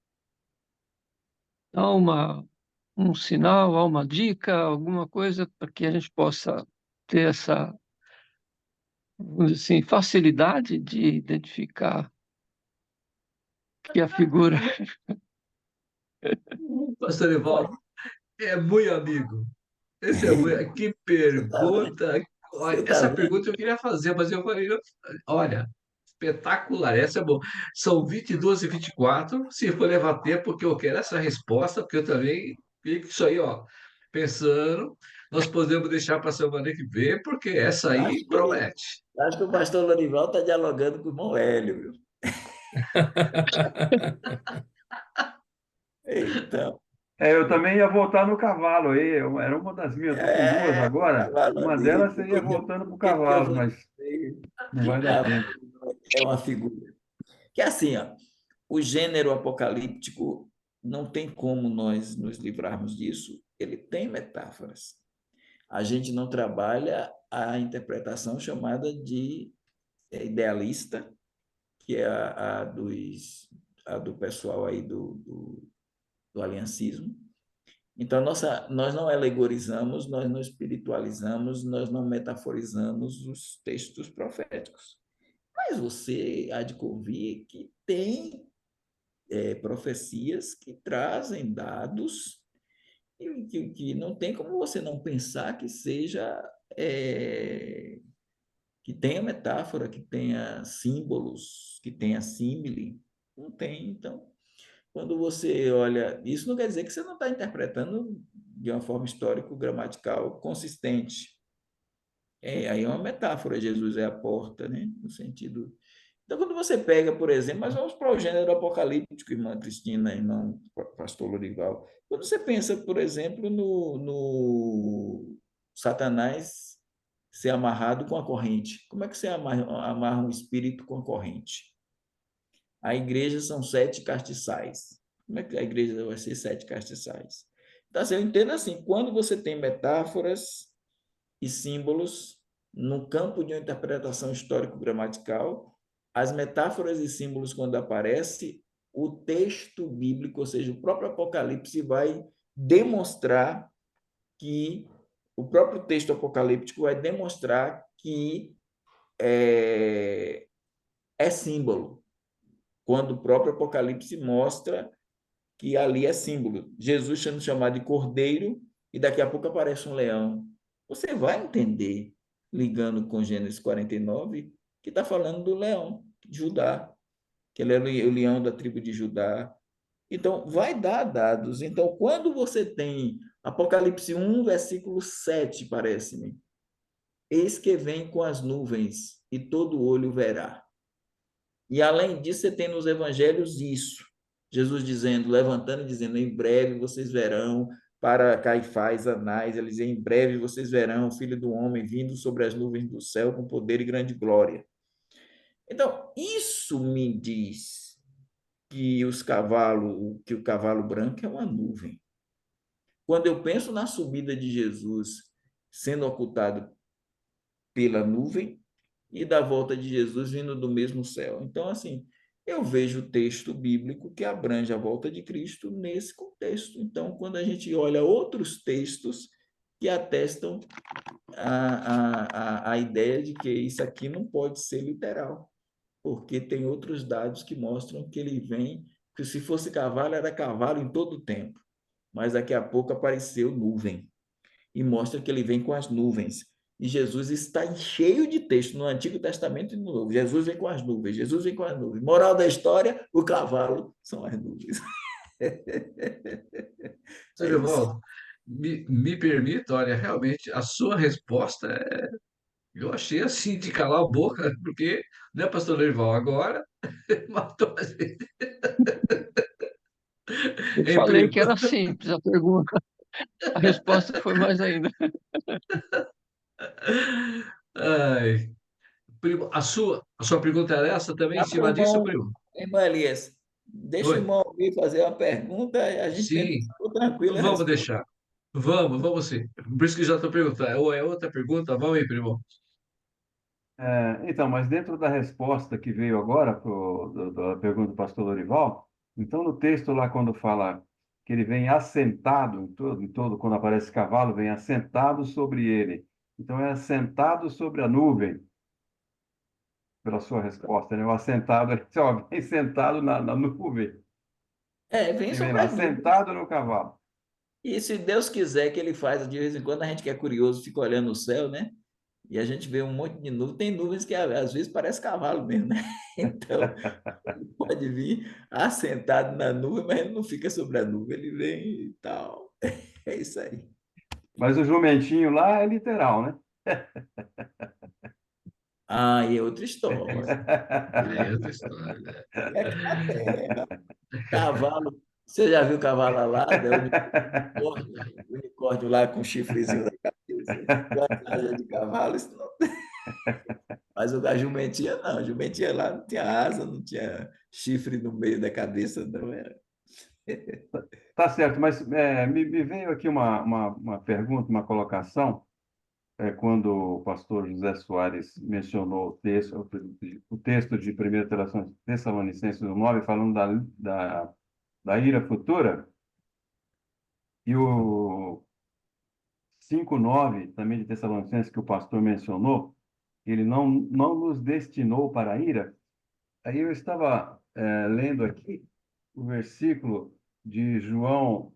há um sinal, há uma dica, alguma coisa para que a gente possa ter essa, vamos dizer assim, facilidade de identificar que a figura. Pastor Evaldo, é muito amigo. Esse é muito... Que pergunta. Olha, Você tá essa vendo? pergunta eu queria fazer, mas eu falei, olha, espetacular. Essa é bom. São 22 e 24. Se for levar tempo, porque eu quero essa resposta, porque eu também fico isso aí, ó, pensando. Nós podemos deixar para a semana que vem, porque essa Eu aí acho que, promete. acho que o pastor Lorival está dialogando com o irmão Hélio, viu? Então, Eu também ia voltar no cavalo aí, era uma das minhas, eu estou com duas o agora, cavalo uma ali, delas o seria que voltando para o que eu cavalo, vou mas dizer? não vai dar Rapaz, tempo. é uma figura. Que é assim, ó, o gênero apocalíptico não tem como nós nos livrarmos disso. Ele tem metáforas. A gente não trabalha a interpretação chamada de idealista, que é a do pessoal aí do aliancismo. Então, nós não alegorizamos, nós não espiritualizamos, nós não metaforizamos os textos proféticos. Mas você há de convir que tem profecias que trazem dados e que não tem como você não pensar que seja que tenha metáfora, que tenha símbolos, que tenha símile. Não tem. Então, quando você olha, isso não quer dizer que você não está interpretando de uma forma histórico-gramatical consistente. Aí é uma metáfora, Jesus é a porta, né? No sentido. Então, quando você pega, por exemplo, mas vamos para o gênero apocalíptico, irmã Cristina, irmão pastor Lorival. Quando você pensa, por exemplo, no Satanás ser amarrado com a corrente, como é que você amarra um espírito com a corrente? A igreja são 7 castiçais. Como é que a igreja vai ser 7 castiçais? Então, assim, eu entendo assim, quando você tem metáforas e símbolos no campo de uma interpretação histórico-gramatical, as metáforas e símbolos, quando aparecem, o texto bíblico, ou seja, o próprio Apocalipse, vai demonstrar que o próprio texto apocalíptico vai demonstrar que é símbolo, quando o próprio Apocalipse mostra que ali é símbolo. Jesus sendo chamado de cordeiro e daqui a pouco aparece um leão. Você vai entender, ligando com Gênesis 49, que está falando do leão, de Judá, que ele é o leão da tribo de Judá. Então, vai dar dados. Então, quando você tem Apocalipse 1, versículo 7, parece-me, eis que vem com as nuvens e todo olho verá. E além disso, você tem nos evangelhos isso. Jesus dizendo, levantando e dizendo, em breve vocês verão, para Caifás, Anás, eles em breve vocês verão o Filho do Homem vindo sobre as nuvens do céu com poder e grande glória. Então, isso me diz que o cavalo branco é uma nuvem. Quando eu penso na subida de Jesus sendo ocultado pela nuvem, e da volta de Jesus vindo do mesmo céu. Então, assim, eu vejo o texto bíblico que abrange a volta de Cristo nesse contexto. Então, quando a gente olha outros textos que atestam a ideia de que isso aqui não pode ser literal, porque tem outros dados que mostram que ele vem, que se fosse cavalo, era cavalo em todo o tempo, mas daqui a pouco apareceu nuvem e mostra que ele vem com as nuvens. E Jesus está cheio de texto no Antigo Testamento e no Novo. Jesus vem com as nuvens, Jesus vem com as nuvens. Moral da história, o cavalo são as nuvens. É isso. Sorival, me permita, olha, realmente, a sua resposta, eu achei assim, de calar a boca, porque, né, pastor Lorival, agora matou a gente. Eu Hein, falei primo? que era simples a pergunta, a resposta foi mais ainda. Ai, primo, a sua pergunta era essa também, em Dá para o cima disso, irmão, primo? irmão Elias, deixa o Oi. irmão alguém fazer uma pergunta, a gente tenta, Sim, tranquilo, vamos responde. deixar. Vamos sim. Por isso que já estou perguntando. Ou é outra pergunta? Vamos aí, primo. Então, mas dentro da resposta que veio agora da pergunta do pastor Lorival, então no texto lá quando fala que ele vem assentado em todo, quando aparece cavalo, vem assentado sobre ele. Então é assentado sobre a nuvem, pela sua resposta, né? O assentado, ó, vem sentado na nuvem. Vem E vem sobre lá, as nuvens. sentado no cavalo. E se Deus quiser que ele faz, de vez em quando a gente que é curioso fica olhando o céu, né? E a gente vê um monte de nuvem. Tem nuvens que às vezes parece cavalo mesmo, né? Então, ele pode vir assentado na nuvem, mas ele não fica sobre a nuvem, ele vem e tal. É isso aí. Mas o jumentinho lá é literal, né? Ah, e é outra história. É outra história, né? É aqui na terra. Cavalo. Você já viu cavalo alado? É o unicórnio lá com o chifrezinho na cabeça. Guarda de cavalo, isso não. Mas a jumentinha não. A jumentinha lá não tinha asa, não tinha chifre no meio da cabeça, não era. Tá certo, mas me veio aqui uma pergunta, uma colocação, quando o pastor José Soares mencionou o texto de 1 Tessalonicenses 9, falando da ira futura, e o 5:9 também de Tessalonicenses, que o pastor mencionou, ele não nos destinou para a ira. Aí eu estava lendo aqui o versículo de João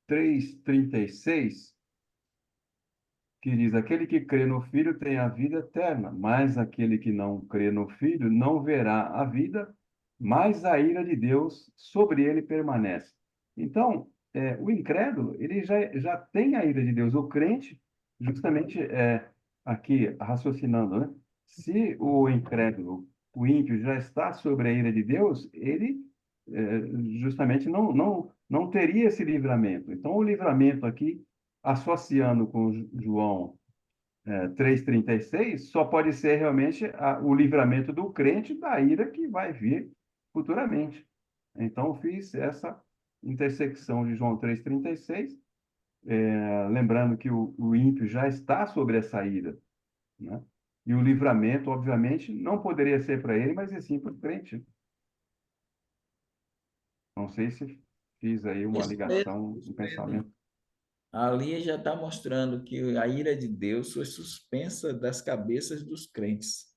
3:36, que diz: aquele que crê no Filho tem a vida eterna, mas aquele que não crê no Filho não verá a vida, mas a ira de Deus sobre ele permanece. Então, o incrédulo, ele já tem a ira de Deus. O crente, justamente, aqui raciocinando, né? Se o incrédulo, o ímpio, já está sobre a ira de Deus, ele justamente não teria esse livramento. Então, o livramento aqui, associando com João 3:36, só pode ser realmente o livramento do crente da ira que vai vir futuramente. Então, fiz essa intersecção de João 3:36, lembrando que o ímpio já está sobre essa ira, né? E o livramento, obviamente, não poderia ser para ele, mas sim para o crente. Não sei se fiz aí uma Isso mesmo, ligação isso no mesmo. pensamento. Ali já está mostrando que a ira de Deus foi suspensa das cabeças dos crentes.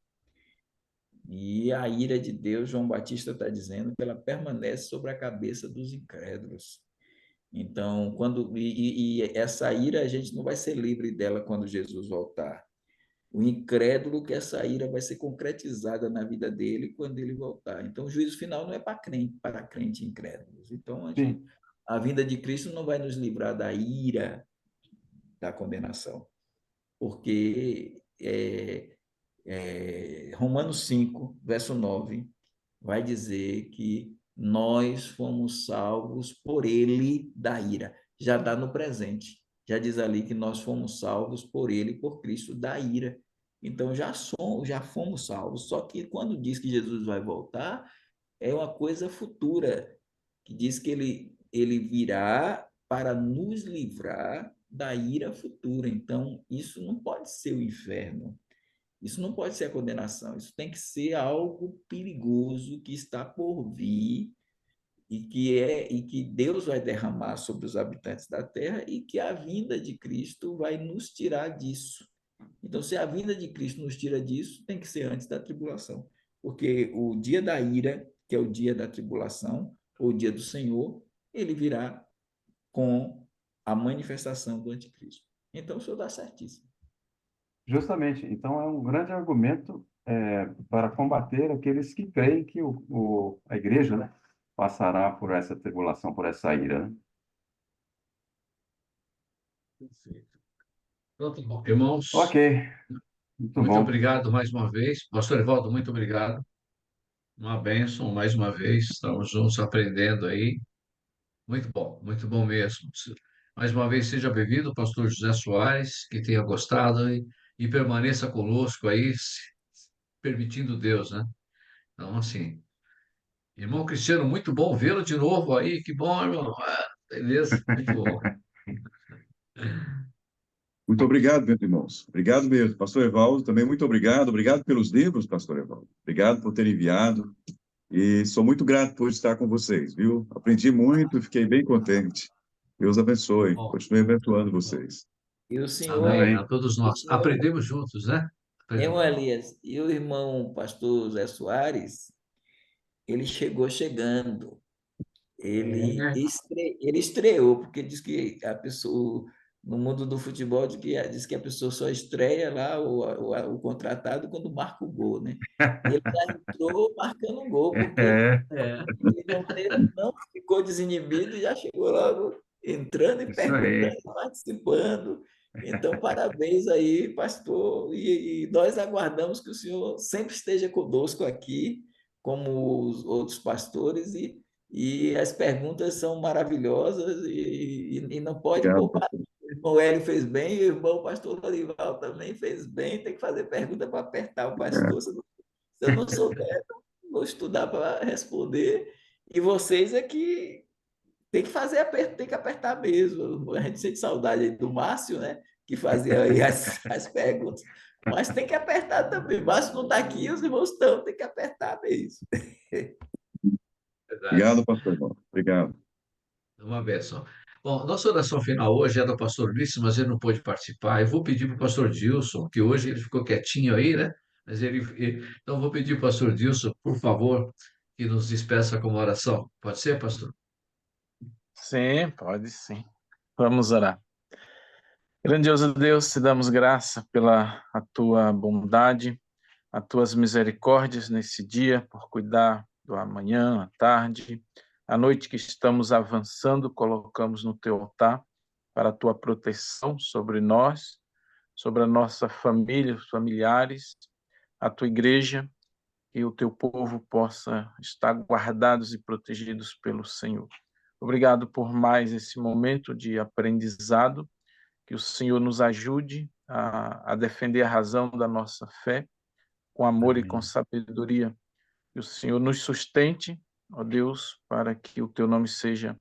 E a ira de Deus, João Batista está dizendo que ela permanece sobre a cabeça dos incrédulos. Então, e essa ira a gente não vai ser livre dela quando Jesus voltar. O incrédulo que essa ira vai ser concretizada na vida dele quando ele voltar. Então, o juízo final não é para crente incrédulos. Então, Sim, a vinda de Cristo não vai nos livrar da ira da condenação, porque Romanos 5, verso 9, vai dizer que nós fomos salvos por ele da ira. Já dá no presente. Já diz ali que nós fomos salvos por ele, por Cristo, da ira. Então já fomos salvos. Só que quando diz que Jesus vai voltar, é uma coisa futura, que diz que ele virá para nos livrar da ira futura. Então, isso não pode ser o inferno. Isso não pode ser a condenação, isso tem que ser algo perigoso que está por vir e que Deus vai derramar sobre os habitantes da terra e que a vinda de Cristo vai nos tirar disso. Então, se a vinda de Cristo nos tira disso, tem que ser antes da tribulação, porque o dia da ira, que é o dia da tribulação, ou o dia do Senhor, ele virá com a manifestação do anticristo. Então, o senhor dá certíssimo. justamente. Então, é um grande argumento para combater aqueles que creem que a igreja, né, passará por essa tribulação, por essa ira, né? Perfeito. Então, tá bom. Irmãos, Ok, muito muito bom. obrigado mais uma vez. Pastor Evaldo, muito obrigado. Uma bênção mais uma vez. Estamos juntos aprendendo aí. Muito bom mesmo. Mais uma vez, seja bem-vindo, pastor José Soares, que tenha gostado e permaneça conosco aí, permitindo Deus, né? Então, assim, irmão Cristiano, muito bom vê-lo de novo aí. Que bom, irmão. Ah, beleza? Muito bom. Muito obrigado, meus irmãos. Obrigado mesmo. Pastor Evaldo, também muito obrigado. Obrigado pelos livros, Pastor Evaldo. Obrigado por ter enviado. E sou muito grato por estar com vocês, viu? Aprendi muito e fiquei bem contente. Deus abençoe. Bom, Continue abençoando muito bom. vocês. E o senhor, Amém. A Amém. todos o nós. senhor Aprendemos juntos, né? Elias, e o irmão pastor Zé Soares, ele chegou chegando. É, Ele estreou, porque diz que a pessoa, no mundo do futebol diz que a pessoa só estreia lá o contratado quando marca o gol, né? E ele já entrou marcando um gol, porque É, ele não ficou desinibido e já chegou logo entrando e Isso aí. perguntando, participando. Então, parabéns aí, pastor, e nós aguardamos que o senhor sempre esteja conosco aqui, como os outros pastores, e as perguntas são maravilhosas e não pode Obrigado, poupar. pastor. O irmão Hélio fez bem, e o irmão pastor Lorival também fez bem, tem que fazer pergunta para apertar o pastor, se eu não souber, eu vou estudar para responder, e vocês é que tem que fazer, tem que apertar mesmo. A gente sente saudade aí do Márcio, né? Que fazia aí as perguntas. Mas tem que apertar também. Márcio não está aqui, os irmãos estão, tem que apertar mesmo. verdade. Obrigado, pastor Ivan. Obrigado. É uma benção. Bom, nossa oração final hoje é do pastor Ulisses, mas ele não pôde participar. Eu vou pedir para o pastor Dilson, que hoje ele ficou quietinho aí, né? Mas então, eu vou pedir para o pastor Dilson, por favor, que nos despeça com uma oração. Pode ser, pastor? Sim, pode sim. Vamos orar. Grandioso Deus, te damos graça pela a tua bondade, as tuas misericórdias nesse dia, por cuidar do amanhã, à tarde, à noite que estamos avançando, colocamos no teu altar para a tua proteção sobre nós, sobre a nossa família, os familiares, a tua igreja, que o teu povo possa estar guardados e protegidos pelo Senhor. Obrigado por mais esse momento de aprendizado, que o Senhor nos ajude a defender a razão da nossa fé, com amor e com Amém. sabedoria. Que o Senhor nos sustente, ó Deus, para que o teu nome seja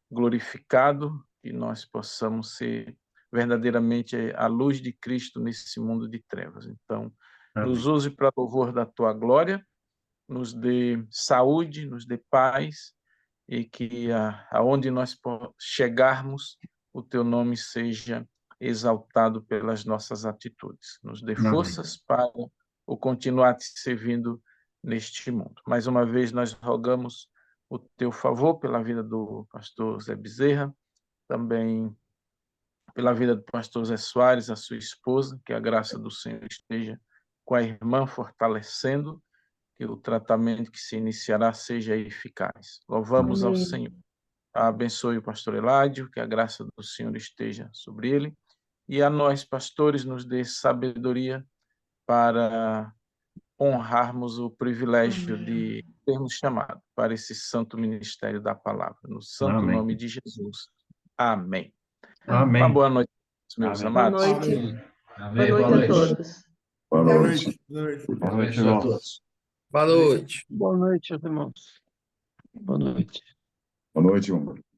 glorificado e nós possamos ser verdadeiramente a luz de Cristo nesse mundo de trevas. Então, nos Amém. use para louvor da tua glória, nos dê saúde, nos dê paz, e que aonde nós chegarmos, o teu nome seja exaltado pelas nossas atitudes. Nos dê Amém. forças para o continuar te servindo neste mundo. Mais uma vez, nós rogamos o teu favor pela vida do pastor Zé Bezerra, também pela vida do pastor Zé Soares, a sua esposa, que a graça do Senhor esteja com a irmã, fortalecendo, que o tratamento que se iniciará seja eficaz. Louvamos ao Amém. Senhor. Abençoe o pastor Eládio, que a graça do Senhor esteja sobre ele, e a nós, pastores, nos dê sabedoria para honrarmos o privilégio de sermos chamados para esse santo ministério da palavra. No santo Amém. nome de Jesus. Amém. Amém. Uma boa noite, meus Amém. Boa amados. noite. Amém. Boa Amém. noite Boa a noite. todos. Boa Boa noite. noite. Boa noite. Boa noite, Beijo a irmãos. todos. Boa noite. Boa noite, irmãos. Boa noite. Boa noite, irmão.